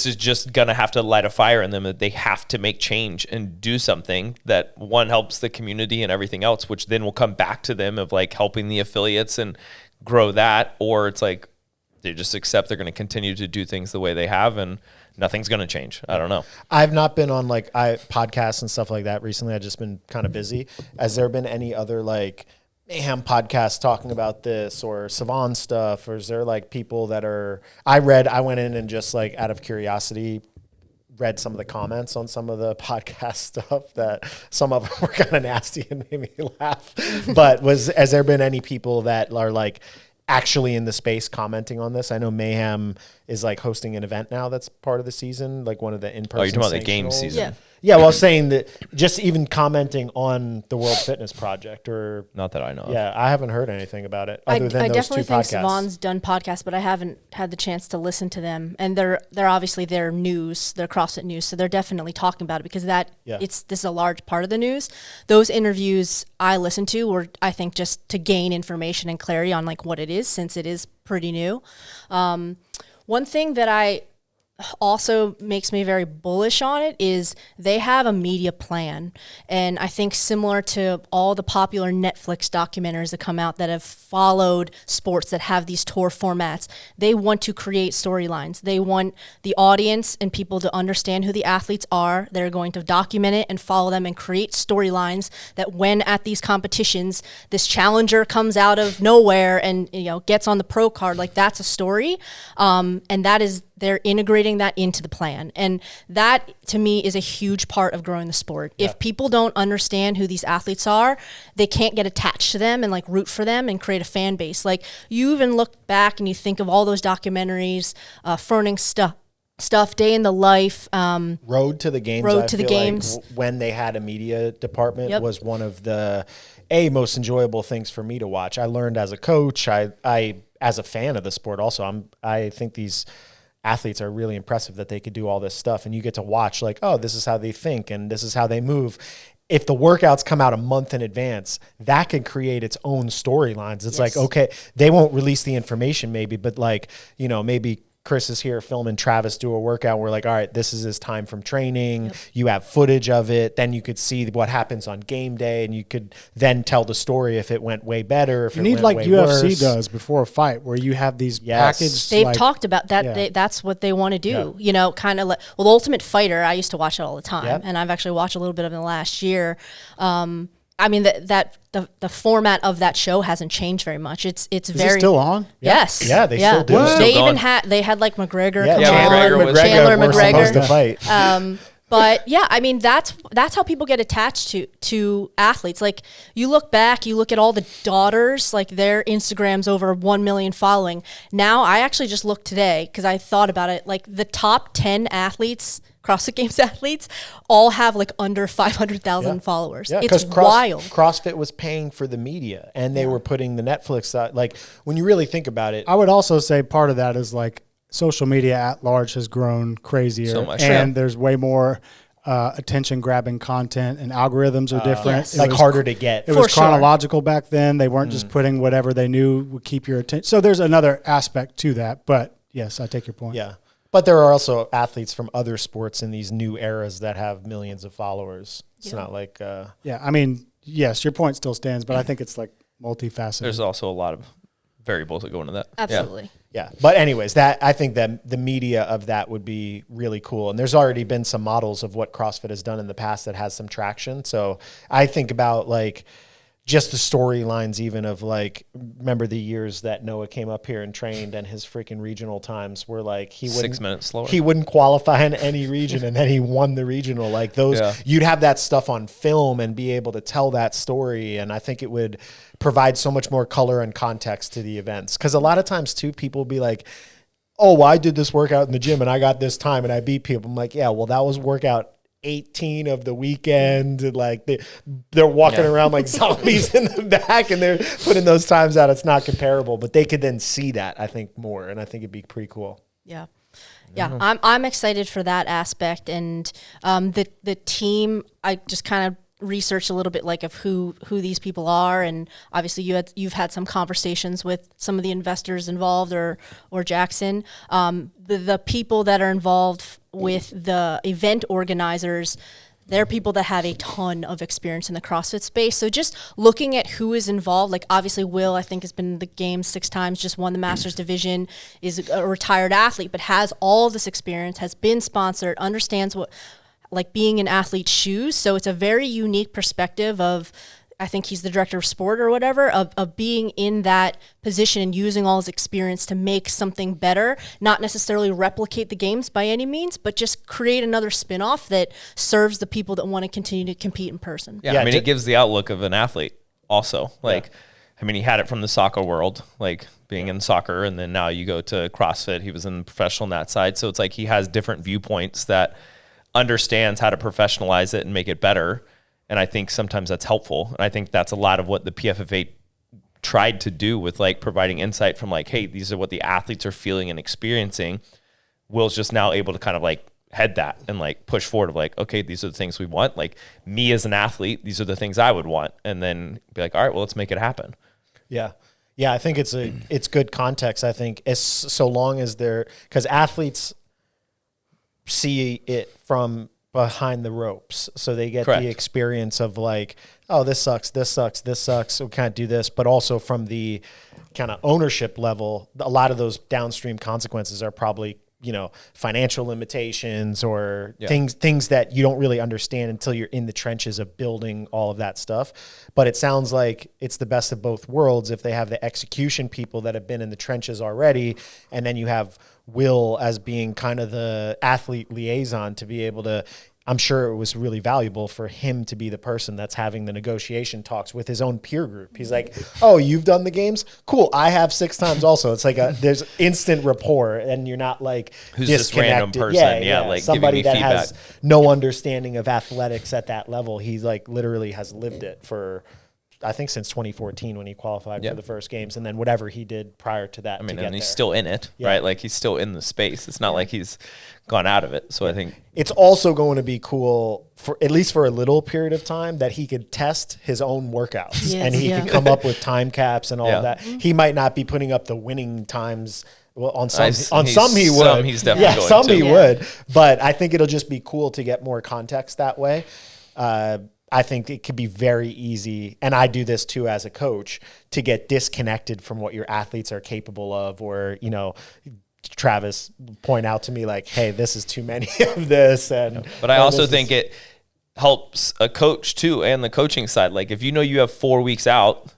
is just going to have to light a fire in them that they have to make change and do something that one helps the community and everything else, which then will come back to them of like helping the affiliates and grow that. Or it's like they just accept they're going to continue to do things the way they have and nothing's going to change. I don't know. I've not been on like podcasts and stuff like that recently. I've just been kind of busy. Has there been any other like mayhem podcasts talking about this or Savan stuff? Or is there like people that are, I went in and just like out of curiosity read some of the comments on some of the podcast stuff that some of them were kind of nasty and made me laugh. But has there been any people that are like actually in the space commenting on this? I know Mayhem is like hosting an event now that's part of the season, like one of the in-person. Oh, you're talking about the game season? Yeah. Yeah, well, I was saying that just even commenting on the World Fitness Project or... Not that I know of. Yeah, I haven't heard anything about it I other than those definitely two think podcasts. Savon's done podcasts, but I haven't had the chance to listen to them. And they're obviously their news, their CrossFit news, so they're definitely talking about it because this is a large part of the news. Those interviews I listened to were, I think, just to gain information and clarity on like what it is, since it is pretty new. One thing that I also makes me very bullish on it is they have a media plan. And I think similar to all the popular Netflix documentaries that come out that have followed sports that have these tour formats, they want to create storylines. They want the audience and people to understand who the athletes are. They're going to document it and follow them and create storylines that when at these competitions, this challenger comes out of nowhere and gets on the pro card, like that's a story. And that is, they're integrating that into the plan. And that, to me, is a huge part of growing the sport. Yeah. If people don't understand who these athletes are, they can't get attached to them and like root for them and create a fan base. Like you even look back and you think of all those documentaries, Furning Stuff, stuff, day in the life. Road to the games. Road to the games. When they had a media department was one of the most enjoyable things for me to watch. I learned as a coach. I as a fan of the sport also. I think these athletes are really impressive that they could do all this stuff, and you get to watch like, oh, this is how they think and this is how they move. If the workouts come out a month in advance, that can create its own storylines. It's like, okay, they won't release the information maybe, but like, you know, maybe Chris is here filming Travis do a workout. We're like, all right, this is his time from training. Yep. You have footage of it. Then you could see what happens on game day, and you could then tell the story if it went way better. If you it need went like way UFC worse. does before a fight, where you have these packaged. They've like, talked about that. That's what they want to do. You know, kind of like, well, The Ultimate Fighter. I used to watch it all the time, and I've actually watched a little bit of it in the last year. I mean, the format of that show hasn't changed very much. It's very it still on? Yes. Yeah, they still do. What? They Still even going. they had like McGregor. Yeah, come Chandler on. was- Chandler were supposed to McGregor. fight. But yeah, I mean that's how people get attached to athletes. Like you look back, you look at all the daughters, like their Instagrams over 1 million following. Now I actually just looked today because I thought about it. Like the top 10 athletes, CrossFit Games athletes, all have like under 500,000 followers. Yeah, It's wild. CrossFit was paying for the media, and they were putting the Netflix out. Like when you really think about it, I would also say part of that is like social media at large has grown crazier, So much. and there's way more attention grabbing content, and algorithms are different. Yes. It like was- harder to get. It For was sure. chronological back then. They weren't just putting whatever they knew would keep your attention. So there's another aspect to that. But yes, I take your point. Yeah. But there are also athletes from other sports in these new eras that have millions of followers. It's not like Yeah. I mean, yes, your point still stands, but I think it's like multifaceted. There's also a lot of variables that go into that. Absolutely. yeah. But anyways, that I think that the media of that would be really cool. And there's already been some models of what CrossFit has done in the past that has some traction. So I think about like just the storylines even of like, remember the years that Noah came up here and trained, and his freaking regional times were like, he wouldn't 6 minutes slower. He wouldn't qualify in any region, and then he won the regional. Like those, you'd have that stuff on film and be able to tell that story. And I think it would provide so much more color and context to the events. Because a lot of times too, people be like, oh, well, I did this workout in the gym and I got this time and I beat people. I'm like, yeah, well, that was workout 18 of the weekend, and like they're walking around like zombies in the back, and they're putting those times out. It's not comparable, but they could then see that, I think, more, and I think it'd be pretty cool. Yeah. I'm excited for that aspect, and the team. I just kind of researched a little bit like of who these people are, and obviously you've had some conversations with some of the investors involved or Jackson. The people that are involved with the event organizers, they're people that have a ton of experience in the CrossFit space. So just looking at who is involved, like obviously Will, I think, has been in the game 6 times, just won the Masters division, is a retired athlete, but has all of this experience, has been sponsored, understands what like being in athlete's shoes. So it's a very unique perspective of, I think he's the director of sport or whatever, of being in that position and using all his experience to make something better, not necessarily replicate the games by any means, but just create another spin-off that serves the people that want to continue to compete in person. Yeah, I mean, it gives the outlook of an athlete also. Like, I mean, he had it from the soccer world, like being in soccer, and then now you go to CrossFit. He was in professional on that side. So it's like he has different viewpoints that understands how to professionalize it and make it better. And I think sometimes that's helpful. And I think that's a lot of what the PFFA tried to do with like providing insight from like, hey, these are what the athletes are feeling and experiencing. Will's just now able to kind of like head that and like push forward of like, okay, these are the things we want. Like me as an athlete, these are the things I would want. And then be like, all right, well, let's make it happen. Yeah. Yeah, I think it's good context. I think as so long as because athletes see it from behind the ropes, so they get the experience of like, oh, this sucks, we can't do this, but also from the kind of ownership level, a lot of those downstream consequences are probably, you know, financial limitations or things that you don't really understand until you're in the trenches of building all of that stuff. But it sounds like it's the best of both worlds if they have the execution people that have been in the trenches already, and then you have Will as being kind of the athlete liaison to be able to I'm sure it was really valuable for him to be the person that's having the negotiation talks with his own peer group. He's like, oh, you've done the games? Cool. I have 6 times also. It's like there's instant rapport, and you're not like who's this random person? Yeah, like somebody giving me that feedback. has no understanding of athletics at that level. He's like literally has lived it for, I think, since 2014 when he qualified for the first games, and then whatever he did prior to that. I mean, and he's still in it, right? Like he's still in the space. It's not like he's gone out of it. So I think it's also going to be cool for at least for a little period of time that he could test his own workouts and he could come up with time caps and all of that. He might not be putting up the winning times. Well, on some he would. Some he's definitely going some to. he would. But I think it'll just be cool to get more context that way. I think it could be very easy, and I do this too as a coach, to get disconnected from what your athletes are capable of, or, you know, Travis point out to me like, hey, this is too many of this. But I also think it helps a coach too, and the coaching side. Like if you know you have 4 weeks out,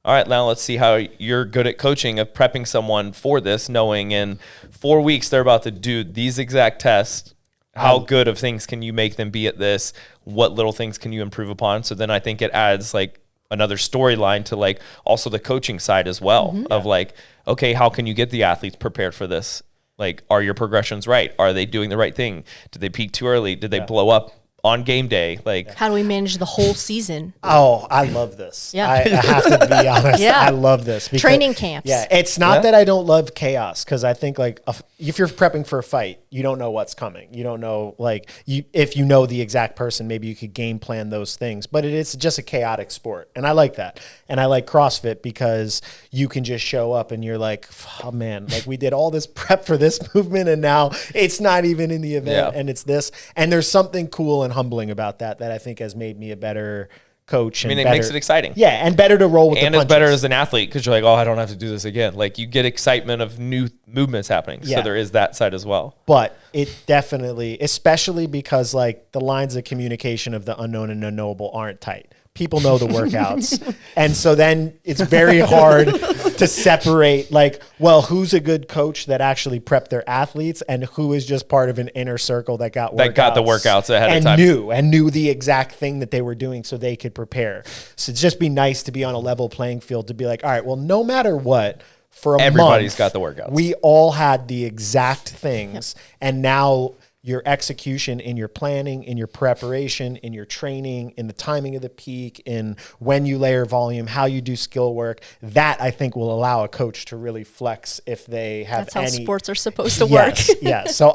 all right, now let's see how you're good at coaching of prepping someone for this, knowing in 4 weeks they're about to do these exact tests. How good of things can you make them be at this? What little things can you improve upon? So then I think it adds like another storyline to like also the coaching side as well of like, okay, how can you get the athletes prepared for this? Like, are your progressions right? Are they doing the right thing? Did they peak too early? Did they blow up on game day? Like, how do we manage the whole season? Oh, I love this. Yeah. I have to be honest. I love this. Because, training camps. Yeah. It's not that I don't love chaos, because I think like if you're prepping for a fight, you don't know what's coming. You don't know, like, if you know the exact person, maybe you could game plan those things. But it's just a chaotic sport. And I like that. And I like CrossFit because you can just show up and you're like, oh man, like we did all this prep for this movement and now it's not even in the event and it's this. And there's something cool and humbling about that I think has made me a better coach. I mean, it makes it exciting. Yeah, and better to roll with and the it's punches. better as an athlete because you're like, oh, I don't have to do this again. Like you get excitement of new movements happening. So there is that side as well. But it definitely, especially because like the lines of communication of the unknown and unknowable aren't tight. People know the workouts. And so then it's very hard to separate like, well, who's a good coach that actually prepped their athletes and who is just part of an inner circle that got the workouts ahead of time. Knew the exact thing that they were doing so they could prepare. So it'd just be nice to be on a level playing field to be like, all right, well, no matter what, for everybody's month, got the workouts. We all had the exact things. And now your execution in your planning, in your preparation, in your training, in the timing of the peak, in when you layer volume, how you do skill work, that I think will allow a coach to really flex if they have That's how sports are supposed to work. Yes. So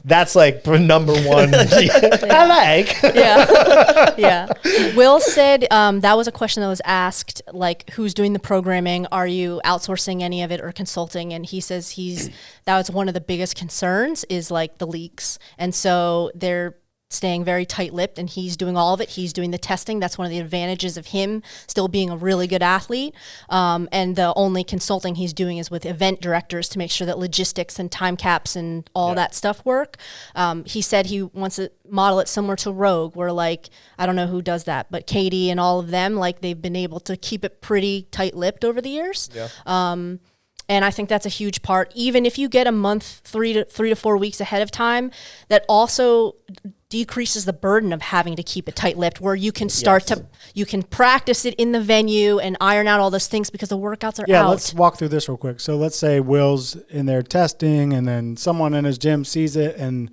that's like number one. I like. Yeah. Will said that was a question that was asked, like, who's doing the programming? Are you outsourcing any of it or consulting? And he says that was one of the biggest concerns is like the leaks. And so they're staying very tight-lipped, and he's doing all of it. He's doing the testing. That's one of the advantages of him still being a really good athlete. And the only consulting he's doing is with event directors to make sure that logistics and time caps and all that stuff work. He said he wants to model it similar to Rogue, where like, I don't know who does that, but Katie and all of them, like they've been able to keep it pretty tight-lipped over the years. And I think that's a huge part. Even if you get a month, 3 to 4 weeks ahead of time, that also decreases the burden of having to keep it tight-lipped, where you can start you can practice it in the venue and iron out all those things because the workouts are out. Yeah, let's walk through this real quick. So let's say Will's in there testing, and then someone in his gym sees it, and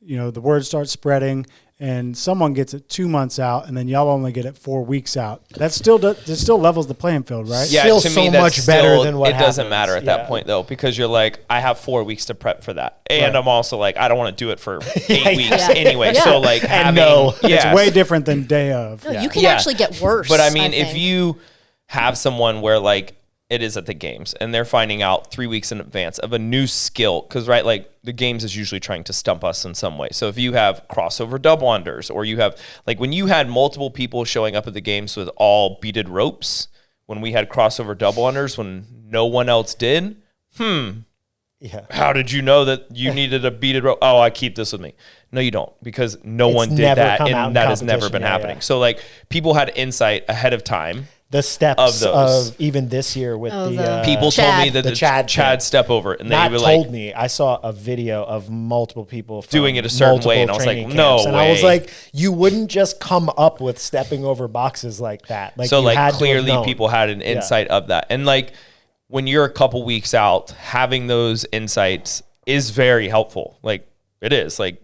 the word starts spreading, and someone gets it 2 months out, and then y'all only get it 4 weeks out. That still levels the playing field, right? Yeah, still to so me, much better than what it doesn't matter at that point, though, because you're like, I have 4 weeks to prep for that. And I'm also like, I don't want to do it for 8 weeks anyway. So like it's way different than day of. No, you can actually get worse. But I mean, if you have someone where like it is at the games and they're finding out 3 weeks in advance of a new skill, because like the games is usually trying to stump us in some way. So if you have crossover double unders, or you have like when you had multiple people showing up at the games with all beaded ropes, when we had crossover double unders when no one else did, how did you know that you needed a beaded rope? Oh, I keep this with me. No, you don't, because no one did that, and that has never been happening. So like people had insight ahead of time the steps of those. of even this year with people told me that the Chad step over, and not they were told like, me. I saw a video of multiple people doing it a certain way, and I was like, no way. And I was like, you wouldn't just come up with stepping over boxes like that. Like, so you like had clearly people had an insight of that, and like when you're a couple weeks out, having those insights is very helpful. Like it is like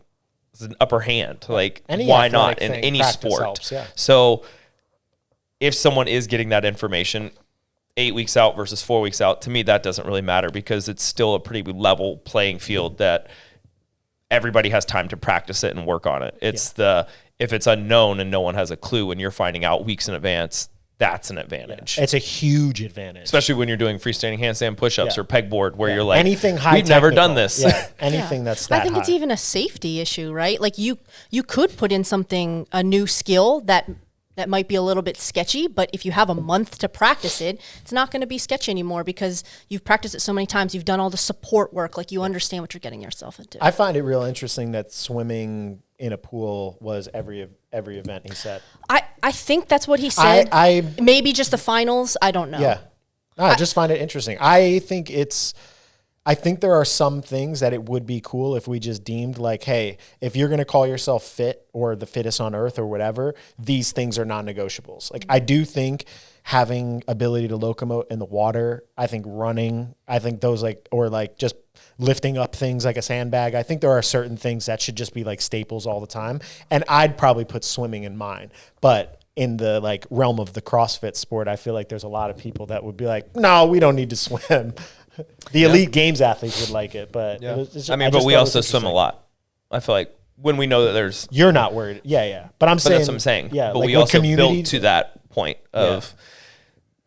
it's an upper hand. Like why not in any sport? Helps, yeah. So if someone is getting that information 8 weeks out versus 4 weeks out, to me, that doesn't really matter because it's still a pretty level playing field that everybody has time to practice it and work on it. It's if it's unknown and no one has a clue and you're finding out weeks in advance, that's an advantage. It's a huge advantage. Especially when you're doing freestanding handstand push-ups or pegboard where you're like, anything high we've never done this. Anything that's that I think it's even a safety issue, right? Like you could put in a new skill that might be a little bit sketchy, but if you have a month to practice it, it's not going to be sketchy anymore because you've practiced it so many times. You've done all the support work. Like you understand what you're getting yourself into. I find it real interesting that swimming in a pool was every event he said. I think that's what he said. I maybe just the finals. I don't know. Yeah. No, I just find it interesting. I think there are some things that it would be cool if we just deemed like, hey, if you're going to call yourself fit or the fittest on earth or whatever, these things are non-negotiables. Like I do think having ability to locomote in the water, I think running, I think those or just lifting up things like a sandbag. I think there are certain things that should just be like staples all the time. And I'd probably put swimming in mine. But in the like realm of the CrossFit sport, I feel like there's a lot of people that would be like, no, we don't need to swim. The elite games athletes would like it, but but we also swim a lot. I feel like when we know that there's, you're not worried. Yeah. But that's what I'm saying. Yeah. But like we also built to that point of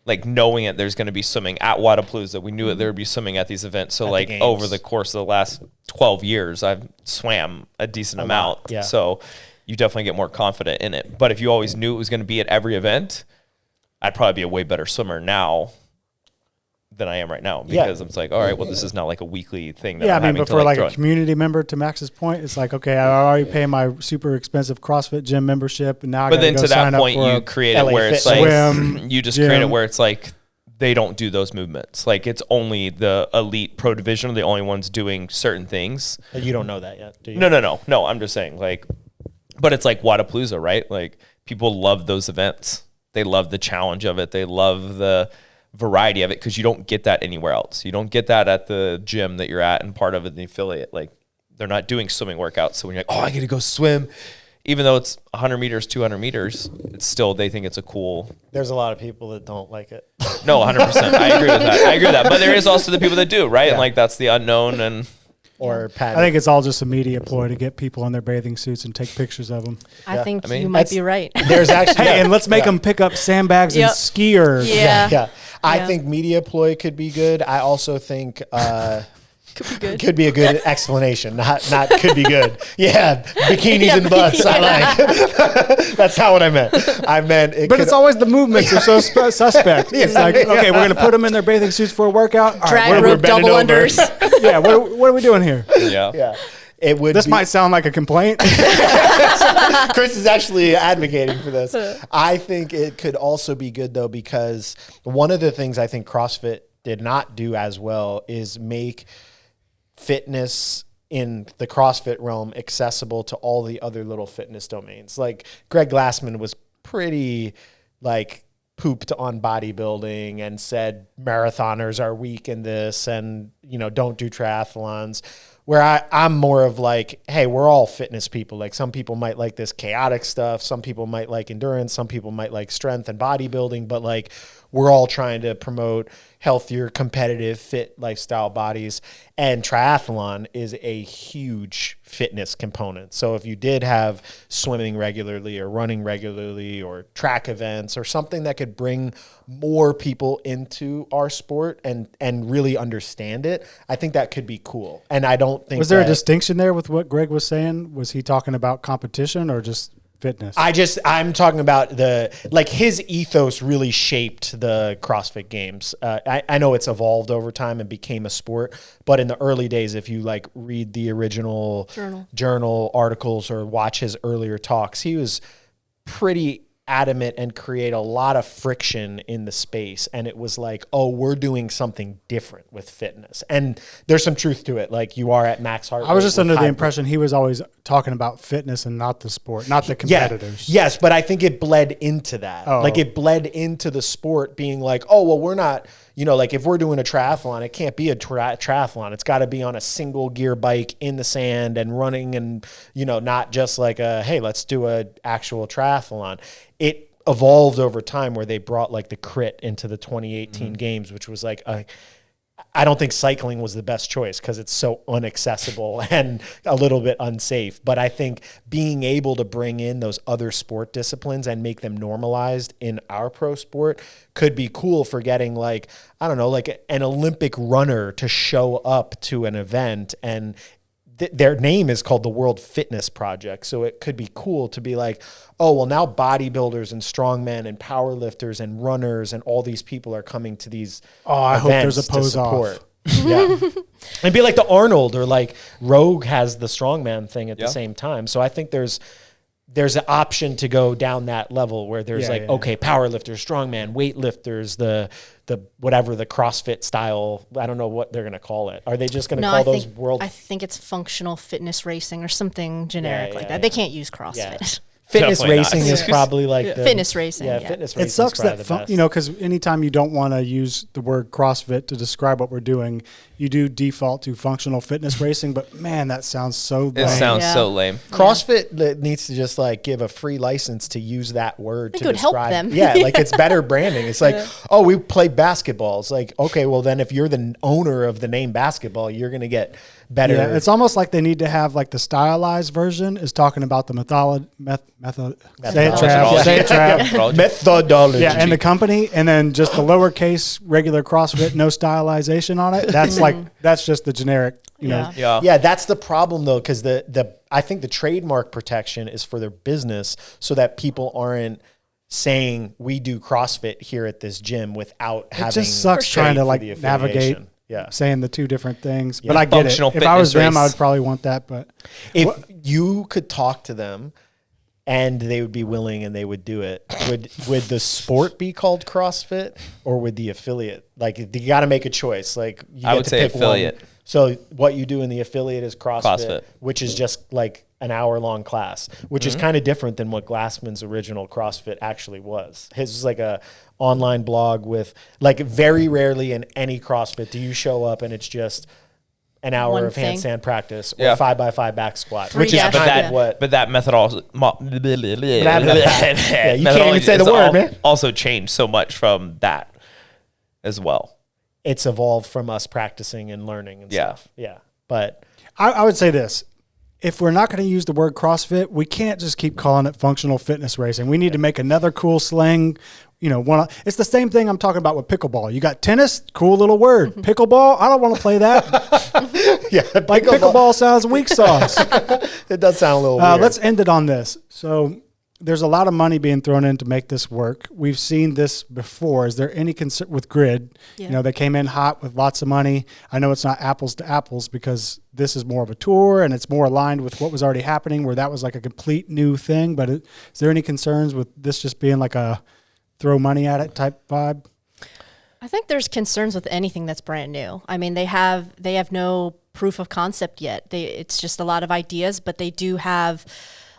like knowing it, there's going to be swimming at Wadapalooza. We knew it, there would be swimming at these events. So like over the course of the last 12 years, I've swam a decent amount. Yeah. So you definitely get more confident in it. But if you always knew it was going to be at every event, I'd probably be a way better swimmer now than I am right now because it's like, all right, well, this is not like a weekly thing. That I'm but for like a community member, to Max's point, it's like, okay, I already pay my super expensive CrossFit gym membership, and now I got to go sign up for you create it where it's like you just create it where it's like they don't do those movements. Like it's only the elite pro division are the only ones doing certain things. You don't know that yet, do you? No. I'm just saying like, but it's like Wadapalooza, right? Like people love those events. They love the challenge of it. They love the variety of it because you don't get that anywhere else. You don't get that at the gym that you're at and part of it in the affiliate. Like they're not doing swimming workouts. So when you're like, oh, I get to go swim, even though it's 100 meters, 200 meters, it's still, they think it's a cool. There's a lot of people that don't like it. No, 100%. I agree with that. But there is also the people that do, right? And like that's the unknown and. Or I think it's all just a media ploy to get people in their bathing suits and take pictures of them. I think you might be right. There's actually, and let's make them pick up sandbags and ski or. Yeah. I think media ploy could be good. I also think could be good. Could be a good explanation. Not could be good. Yeah, bikinis and butts. I like. That's not what I meant. I meant. But it's always the movements are so suspect. It's like, okay, we're gonna put them in their bathing suits for a workout. Drag rope double unders. Yeah. What are we doing here? Yeah. It would. This might sound like a complaint. Chris is actually advocating for this. I think it could also be good though, because one of the things I think CrossFit did not do as well is make fitness in the CrossFit realm accessible to all the other little fitness domains. Like Greg Glassman was pretty like pooped on bodybuilding and said marathoners are weak in this and, don't do triathlons. Where I'm more of like, hey, we're all fitness people. Like some people might like this chaotic stuff. Some people might like endurance. Some people might like strength and bodybuilding. But like we're all trying to promote healthier, competitive, fit lifestyle bodies. And triathlon is a huge fitness component. So if you did have swimming regularly or running regularly or track events or something that could bring more people into our sport and really understand it, I think that could be cool. And I don't think was there a distinction there with what Greg was saying? Was he talking about competition or just fitness? I'm talking about his ethos really shaped the CrossFit Games. I know it's evolved over time and became a sport, but in the early days, if you like read the original journal articles or watch his earlier talks, he was pretty adamant and create a lot of friction in the space. And it was like, oh, we're doing something different with fitness. And there's some truth to it. Like, you are at max heart rate. I was just under the impression he was always talking about fitness and not the sport, not the competitors. Yes, but I think it bled into that. Oh. Like, it bled into the sport being like, oh, well, we're not, you know, like if we're doing a triathlon, it can't be a triathlon. It's got to be on a single gear bike in the sand and running, and, you know, not just like hey, let's do a actual triathlon. It evolved over time where they brought like the crit into the 2018 games, which was like I don't think cycling was the best choice because it's so unaccessible and a little bit unsafe. But I think being able to bring in those other sport disciplines and make them normalized in our pro sport could be cool for getting, like, I don't know, like an Olympic runner to show up to an event, and their name is called the World Fitness Project. So it could be cool to be like, oh, well, now bodybuilders and strongmen and powerlifters and runners and all these people are coming to these I hope there's a pose support. off. Yeah. And be like the Arnold, or like Rogue has the strongman thing at the same time. So I think there's an option to go down that level where there's okay, powerlifters, strongman, weightlifters, the whatever, the CrossFit style. I don't know what they're going to call it. Are they just going to call those world? I think it's functional fitness racing or something generic like that. They can't use CrossFit. Yeah. Fitness Definitely racing not. is probably like the fitness racing. Yeah, fitness racing. It sucks is probably that, the best. you know, because anytime you don't want to use the word CrossFit to describe what we're doing, you do default to functional fitness racing. But man, that sounds so lame. It sounds so lame. CrossFit needs to just like give a free license to use that word to would help describe them. Yeah, like it's better branding. It's like, oh, we play basketball. It's like, okay, well then if you're the owner of the name basketball, you're going to get better. Yeah, it's almost like they need to have like the stylized version is talking about the methodology. Yeah, and the company, and then just the lowercase regular CrossFit, no stylization on it. That's that's just the generic, you know. Yeah, that's the problem though, because I think the trademark protection is for their business, so that people aren't saying we do CrossFit here at this gym without having. It just sucks trying to like navigate. Yeah, saying the two different things, but I get it. If I was them, I would probably want that. But if you could talk to them and they would be willing and they would do it, would the sport be called CrossFit, or would the affiliate? Like, you got to make a choice. Like, I would say affiliate. One. So what you do in the affiliate is CrossFit, which is just like an hour-long class, which is kind of different than what Glassman's original CrossFit actually was. His was like a online blog with, like, very rarely in any CrossFit do you show up and it's just an hour of handstand practice or 5x5 back squat, which is kind of what. But that methodology, you can't even say the word, man. Also changed so much from that as well. It's evolved from us practicing and learning and stuff. Yeah, but I would say this. If we're not going to use the word CrossFit, we can't just keep calling it functional fitness racing. We need to make another cool slang. You know, it's the same thing I'm talking about with pickleball. You got tennis, cool little word. Pickleball, I don't want to play that. Like pickleball sounds weak sauce. It does sound a little weird. Let's end it on this. So there's a lot of money being thrown in to make this work. We've seen this before. Is there any concern with Grid? Yeah. You know, they came in hot with lots of money. I know it's not apples to apples because this is more of a tour and it's more aligned with what was already happening, where that was like a complete new thing. But is there any concerns with this just being like a throw money at it type vibe? I think there's concerns with anything that's brand new. I mean, they have no proof of concept yet. It's just a lot of ideas, but they do have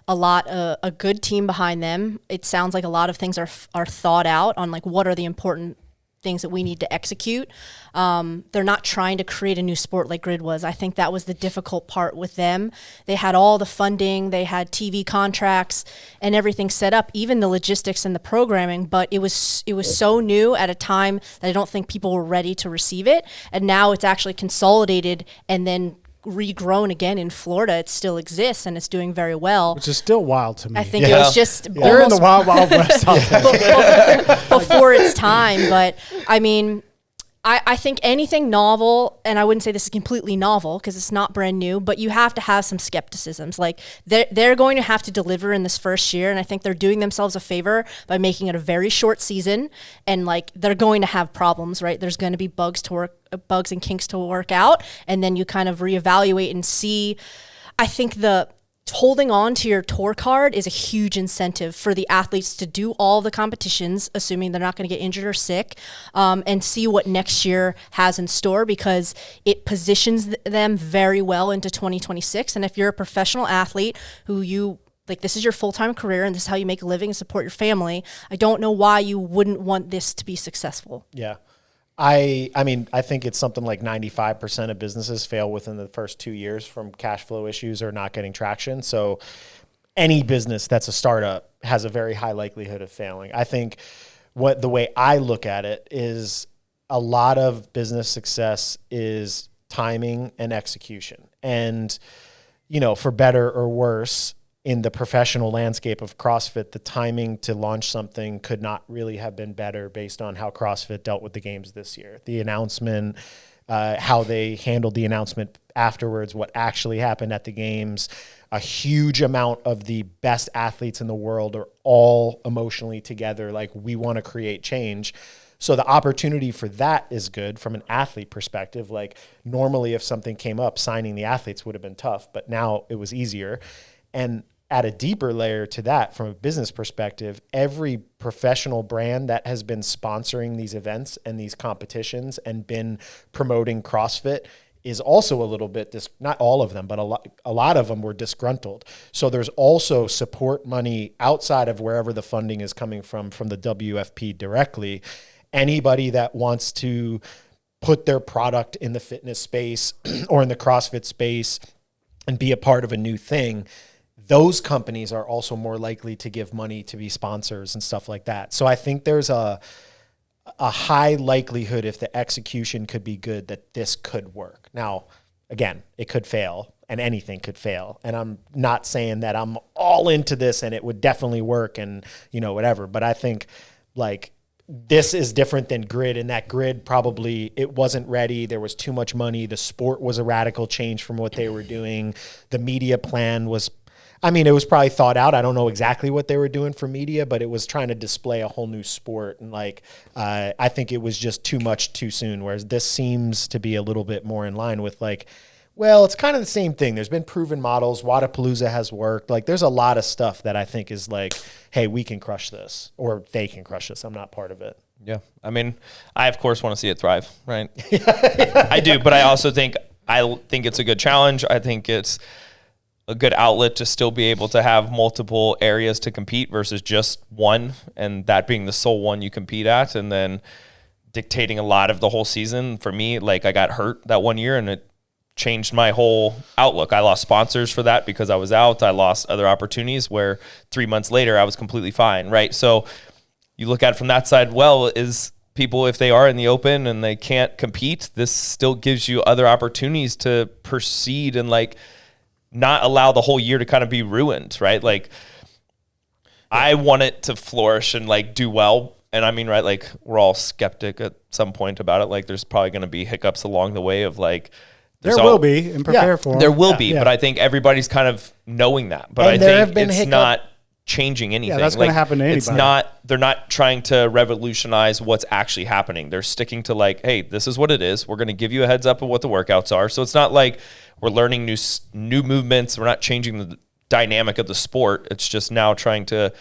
a good team behind them. It sounds like a lot of things are thought out on, like, what are the important things that we need to execute. They're not trying to create a new sport like Grid was. I think that was the difficult part with them. They had all the funding, they had TV contracts and everything set up, even the logistics and the programming, but it was so new at a time that I don't think people were ready to receive it. And now it's actually consolidated and then regrown again in Florida. It still exists and it's doing very well, which is still wild to me. I think it was just they're in the wild west before its time. But I mean, I think anything novel, and I wouldn't say this is completely novel because it's not brand new, but you have to have some skepticisms. Like, they're going to have to deliver in this first year, and I think they're doing themselves a favor by making it a very short season, and like, they're going to have problems, right? There's going to be bugs and kinks to work out, and then you kind of reevaluate and see. I think holding on to your tour card is a huge incentive for the athletes to do all the competitions, assuming they're not going to get injured or sick, and see what next year has in store, because it positions them very well into 2026. And if you're a professional athlete who this is your full-time career and this is how you make a living and support your family, I don't know why you wouldn't want this to be successful. Yeah. I mean, I think it's something like 95% of businesses fail within the first 2 years from cash flow issues or not getting traction. So any business that's a startup has a very high likelihood of failing. I think the way I look at it is a lot of business success is timing and execution. And, for better or worse, in the professional landscape of CrossFit, the timing to launch something could not really have been better based on how CrossFit dealt with the games this year. The announcement, how they handled the announcement afterwards, what actually happened at the games. A huge amount of the best athletes in the world are all emotionally together. Like, we want to create change. So the opportunity for that is good from an athlete perspective. Like, normally if something came up, signing the athletes would have been tough, but now it was easier. And add a deeper layer to that from a business perspective, every professional brand that has been sponsoring these events and these competitions and been promoting CrossFit is also a little bit, not all of them, but a lot of them were disgruntled. So there's also support money outside of wherever the funding is coming from the WFP directly. Anybody that wants to put their product in the fitness space or in the CrossFit space and be a part of a new thing, those companies are also more likely to give money to be sponsors and stuff like that. So I think there's a high likelihood, if the execution could be good, that this could work. Now, again, it could fail, and anything could fail. And I'm not saying that I'm all into this and it would definitely work and, whatever. But I think, this is different than grid, and that grid probably, it wasn't ready. There was too much money. The sport was a radical change from what they were doing. The media plan was, it was probably thought out. I don't know exactly what they were doing for media, but it was trying to display a whole new sport. And I think it was just too much too soon, whereas this seems to be a little bit more in line with it's kind of the same thing. There's been proven models. Wodapalooza has worked. There's a lot of stuff that I think is hey, we can crush this, or they can crush this. I'm not part of it. Yeah. I of course want to see it thrive, right? I do, but I also think it's a good challenge. I think it's a good outlet to still be able to have multiple areas to compete versus just one, and that being the sole one you compete at, and then dictating a lot of the whole season. For me, I got hurt that one year and it changed my whole outlook. I lost sponsors for that because I was out. I lost other opportunities where 3 months later I was completely fine, right? So you look at it from that side, is people, if they are in the open and they can't compete, this still gives you other opportunities to proceed and not allow the whole year to kind of be ruined, right? I want it to flourish and do well. And we're all skeptic at some point about it. There's probably going to be hiccups along the way of there will be, and prepare for them. There will be, but I think everybody's kind of knowing that. But and I think it's not changing anything. Yeah, that's going to happen to anybody. They're not trying to revolutionize what's actually happening. They're sticking to hey, this is what it is. We're going to give you a heads up of what the workouts are. So it's not we're learning new movements. We're not changing the dynamic of the sport. It's just now trying to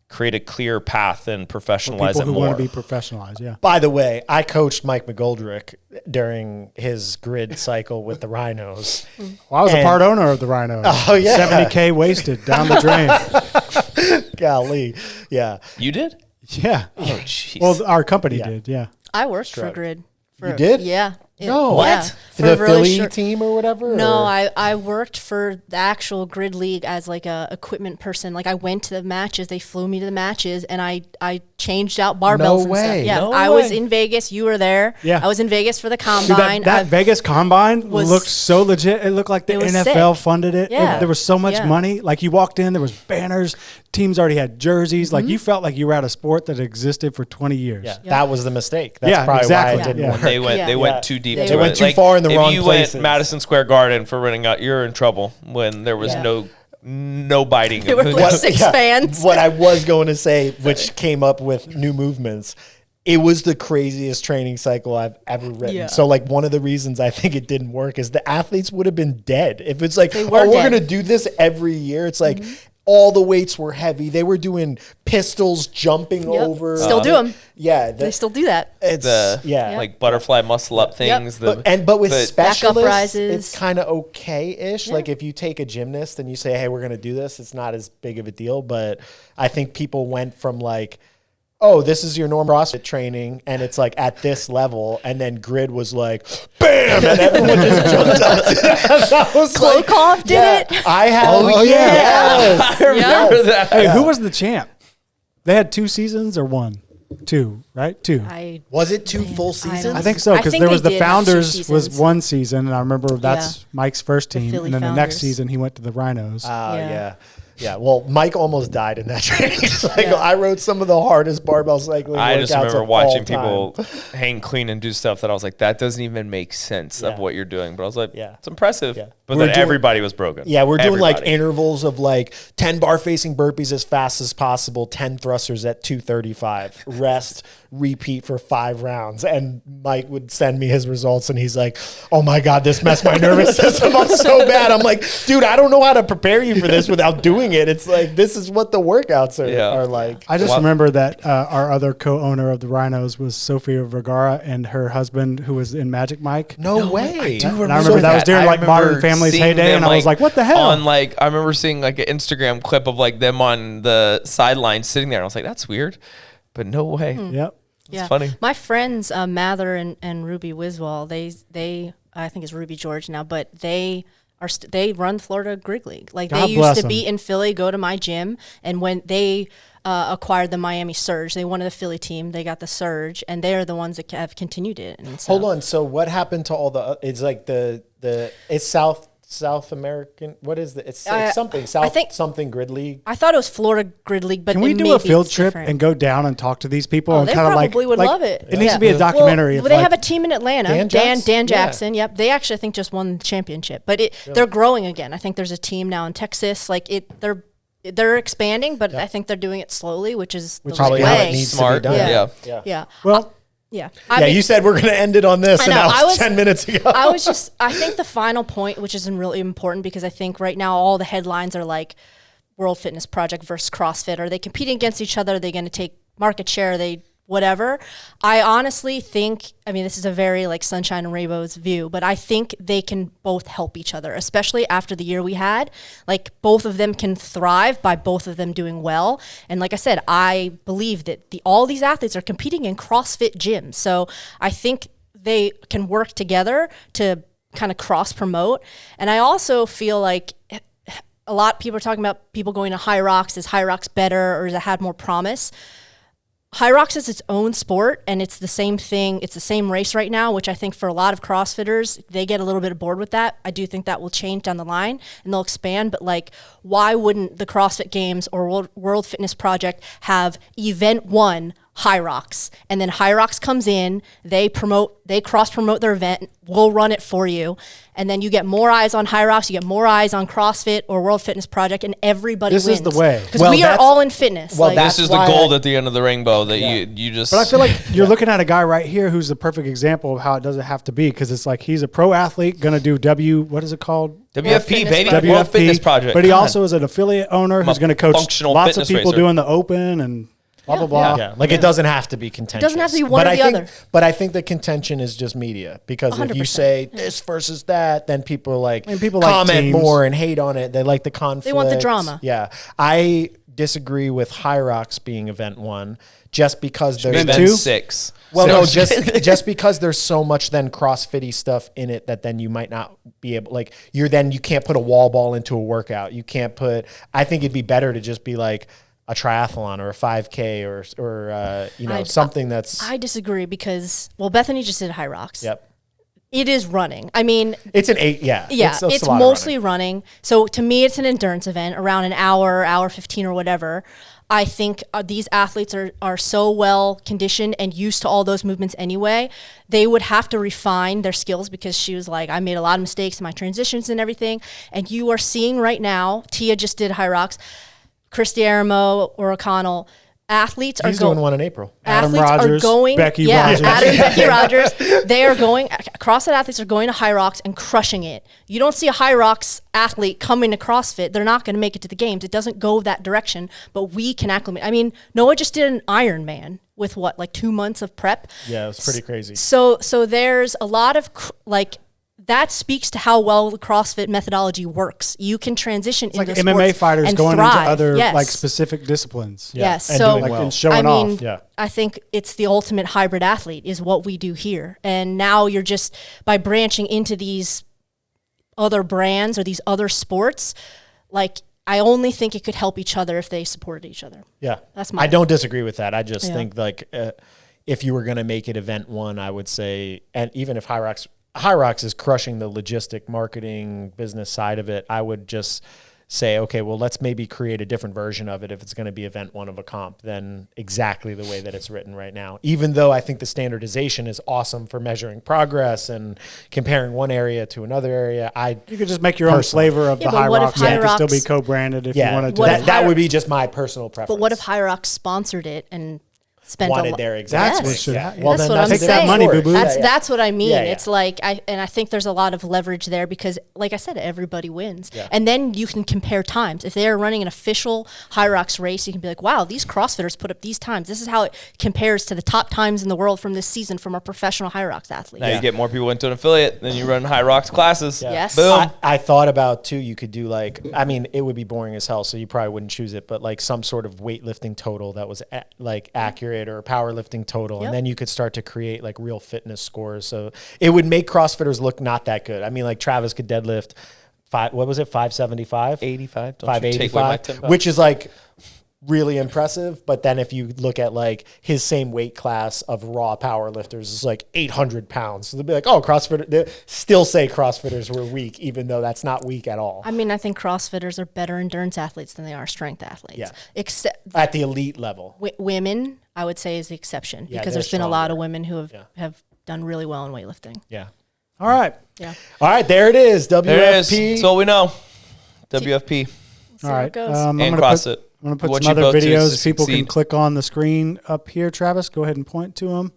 create a clear path and professionalize it more. People who want to be professionalized, yeah. By the way, I coached Mike McGoldrick during his grid cycle with the Rhinos. Well, I was a part owner of the Rhinos. Oh, yeah. $70K wasted down the drain. Golly. Yeah. You did? Yeah. Oh, jeez. Well, our company did, yeah. I worked for Grid. You did? Yeah. No. What? Yeah, For the Philly team or whatever? No, or? I worked for the actual Grid League as a equipment person. I went to the matches. They flew me to the matches, and I changed out barbells and stuff. Yeah, No I way. was in Vegas. You were there. Yeah. I was in Vegas for the Dude, combine. that Vegas combine looked so legit. It looked like the NFL sick. funded it. Yeah. There was so much Yeah. money. You walked in, there was banners. Teams already had jerseys. You felt like you were at a sport that existed for 20 years. Yeah, that was the mistake. That's probably exactly. why it didn't Yeah. work. They went too deep. They to went it. too far in the wrong If you places. went Madison Square Garden for running out, you're in trouble when there was no biting. There were 6 fans. What I was going to say, which came up with new movements, it was the craziest training cycle I've ever written. Yeah. So like one of the reasons I think it didn't work is the athletes would have been dead. If it's like, were we're dead. going to do this every year. It's like all the weights were heavy. They were doing pistols, jumping over. Still do them. Yeah. They still do that. It's, like butterfly muscle up things. But with Back up specialists, rises. it's kind of okay-ish. Like if you take a gymnast and you say, hey, we're going to do this, it's not as big of a deal. But I think people went from like, oh, this is your normal CrossFit training, and it's like at this level, and then Grid was like, bam, and everyone just jumped up. Klokov did it. I had, I remember that. Hey, who was the champ? They had 2 seasons or 1? 2, right? 2. Was it 2 full seasons? I think so, I because think there was they the did have 2 Founders was seasons. 1 season, and I remember that's Mike's first team, Philly and then the next Founders. season he went to the Rhinos. Yeah, well, Mike almost died in that training cycle. Yeah. I rode some of the hardest barbell cycling I just workouts remember of watching all time. people hang clean and do stuff that I was like, that doesn't even make sense of Yeah. what you're doing. But I was like, Yeah. it's impressive. Yeah. But We're then doing- everybody was broken. Yeah, we're doing like Everybody. intervals of like 10 bar facing burpees as fast as possible, 10 thrusters at 235, rest, repeat for 5 rounds. And Mike would send me his results and he's like, oh my God, this messed my nervous system up so bad. I'm like, dude, I don't know how to prepare you for this without doing it. It's like, this is what the workouts are like. I just remember that our other co-owner of the Rhinos was Sophia Vergara and her husband, who was in Magic Mike. No way. And I remember that was during like Modern Family's heyday, and I was like, what the hell? On like, I remember seeing like an Instagram clip of like them on the sideline sitting there. And I was like, that's weird, but no way. Yep. It's funny. My friends, Mather and Ruby Wiswall, they I think it's Ruby George now, but they they run Florida Grig League. Like God they used bless to them. be in Philly, go to my gym, and when they acquired the Miami Surge, they wanted the Philly team. They got the Surge, and they are the ones that have continued it. And so, Hold on. So what happened to all the, it's like it's South American, what is it? It's like something, I think- something Grid League. I thought it was Florida Grid League, but Can we it do may a be field trip different. and go down and talk to these people? Oh, and they kind of probably would love it. It needs to be a documentary. Well, of they like, have a team in Atlanta. Dan Dan Jackson? Jackson. Yep. They actually, I think, just won the championship. But they're growing again. I think there's a team now in Texas. Like they're expanding, but I think they're doing it slowly, which is the Probably right how way. it needs Smart. to be done. Yeah. Yeah. well, Yeah. You said we're going to end it on this, I and know, that was 10 minutes ago. I think the final point, which is really important, because I think right now all the headlines are like World Fitness Project versus CrossFit. Are they competing against each other? Are they going to take market share? Are they whatever? I honestly think, I mean, this is a very like sunshine and rainbows view, but I think they can both help each other, especially after the year we had. Like both of them can thrive by both of them doing well. And like I said, I believe that all these athletes are competing in CrossFit gyms. So I think they can work together to kind of cross promote. And I also feel like a lot of people are talking about people going to High Rocks. Is High Rocks better, or does it have more promise? High Rocks is its own sport, and it's the same thing. It's the same race right now, which I think for a lot of CrossFitters, they get a little bit bored with that. I do think that will change down the line, and they'll expand. But like, why wouldn't the CrossFit Games or World Fitness Project have Event 1 High Rocks, and then High Rocks comes in, they cross promote their event, we'll run it for you, and then you get more eyes on High Rocks, you get more eyes on CrossFit or World Fitness Project, and everybody wins. This is the way. Because we are all in fitness. well, like, that's This is the why gold at the end of the rainbow that you just. But I feel like you're looking at a guy right here who's the perfect example of how it doesn't have to be, because it's like he's a pro athlete going to do what is it called? WFP, baby. Project. World Fitness Project. But he God. also is an affiliate owner who's going to coach functional lots of fitness people racer. doing the open and blah, blah, blah. Yeah, like it doesn't have to be contentious. doesn't have to be one But or I the think, other. But I think the contention is just media, because if you 100%. say this versus that, then people are like people like comment teams. more and hate on it. They like the conflict. They want the drama. Yeah, I disagree with High Rocks being event 1 just because there's Event two? 6. well, no, So- just because there's so much then CrossFitty stuff in it that then you might not be able, like you can't put a wall ball into a workout. You can't put. I think it'd be better to just be like a triathlon or a 5K or something that's. I disagree because, well, Bethany just did High Rocks. Yep. It is running. I mean, It's an 8. Yeah. yeah, a it's lot of mostly running. running. So to me, it's an endurance event around an hour 15 or whatever. I think these athletes are so well conditioned and used to all those movements anyway. They would have to refine their skills, because she was like, I made a lot of mistakes in my transitions and everything. And you are seeing right now, Tia just did High Rocks, Christy Aramo or O'Connell, Athletes are He's doing going. one in April. Adam Athletes Rogers, are going. Becky Adam Rogers. and Becky Rogers. They are going. CrossFit athletes are going to High Rocks and crushing it. You don't see a High Rocks athlete coming to CrossFit. They're not going to make it to the games. It doesn't go that direction. But we can acclimate. I mean, Noah just did an Ironman with what, like 2 months of prep. Yeah, it was pretty crazy. So there's a lot of that speaks to how well the CrossFit methodology works. You can transition into Like sports MMA fighters and going thrive. into other Yes. like specific disciplines. Yes. and So doing well. And showing I mean, off. Yeah. I think it's the ultimate hybrid athlete is what we do here. And now you're just by branching into these other brands or these other sports, like I only think it could help each other if they supported each other. Yeah. That's my I don't disagree with that. I just Yeah. think like if you were going to make it event one, I would say, and even if High Rocks is crushing the logistic marketing business side of it, I would just say, okay, well, let's maybe create a different version of it if it's going to be event one of a comp than exactly the way that it's written right now. Even though I think the standardization is awesome for measuring progress and comparing one area to another area, You could just make your own flavor of the but High what if Rocks. High It could still be Rocks- co-branded if you wanted to. What if that High- would be just my personal preference. But what if High Rocks sponsored it and spent wanted a lot? their exact That's thing? what should happen. Well, That's then what I'm take saying. that money, boo-boo. That's what I mean. Yeah, yeah. It's like I think there's a lot of leverage there because, like I said, everybody wins. Yeah. And then you can compare times. If they're running an official High Rocks race, you can be like, wow, these CrossFitters put up these times. This is how it compares to the top times in the world from this season from our professional High Rocks athletes. Now you get more people into an affiliate, then you run High Rocks classes. Yeah. Yes. Boom. I thought about too, you could do like, I mean, it would be boring as hell, so you probably wouldn't choose it, but like some sort of weightlifting total that was like accurate or powerlifting total. Yep. And then you could start to create like real fitness scores. So it would make CrossFitters look not that good. I mean, like Travis could deadlift 575? 85. Don't you take away my 10 585, bucks. which is like really impressive. But then if you look at like his same weight class of raw power lifters is like 800 pounds. So they'll be like, oh, CrossFitters, they still say CrossFitters were weak, even though that's not weak at all. I mean, I think CrossFitters are better endurance athletes than they are strength athletes. Yeah. Except At the elite level. women, I would say, is the exception Yeah, because they're there's been a lot of stronger. women who have done really well in weightlifting. Yeah. All right. Yeah. All right, there it is. WFP. There it is. That's all we know. WFP. See All how right. it goes. I'm And gonna CrossFit. I'm going to put What some you other vote to videos. People can succeed. click on the screen up here. Travis, go ahead and point to them.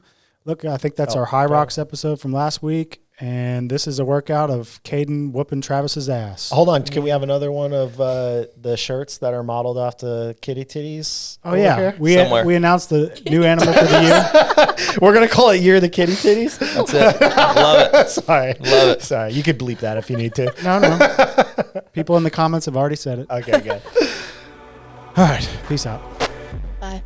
Look, I think that's our High Rocks episode from last week. And this is a workout of Caden whooping Travis's ass. Hold on. Can we have another one of the shirts that are modeled off the kitty titties? Oh, yeah. Somewhere. We announced the new animal for the year. We're going to call it Year of the Kitty Titties? That's it. Love it. Sorry. Love it. Sorry. You could bleep that if you need to. No. People in the comments have already said it. Okay, good. All right. Peace out. Bye.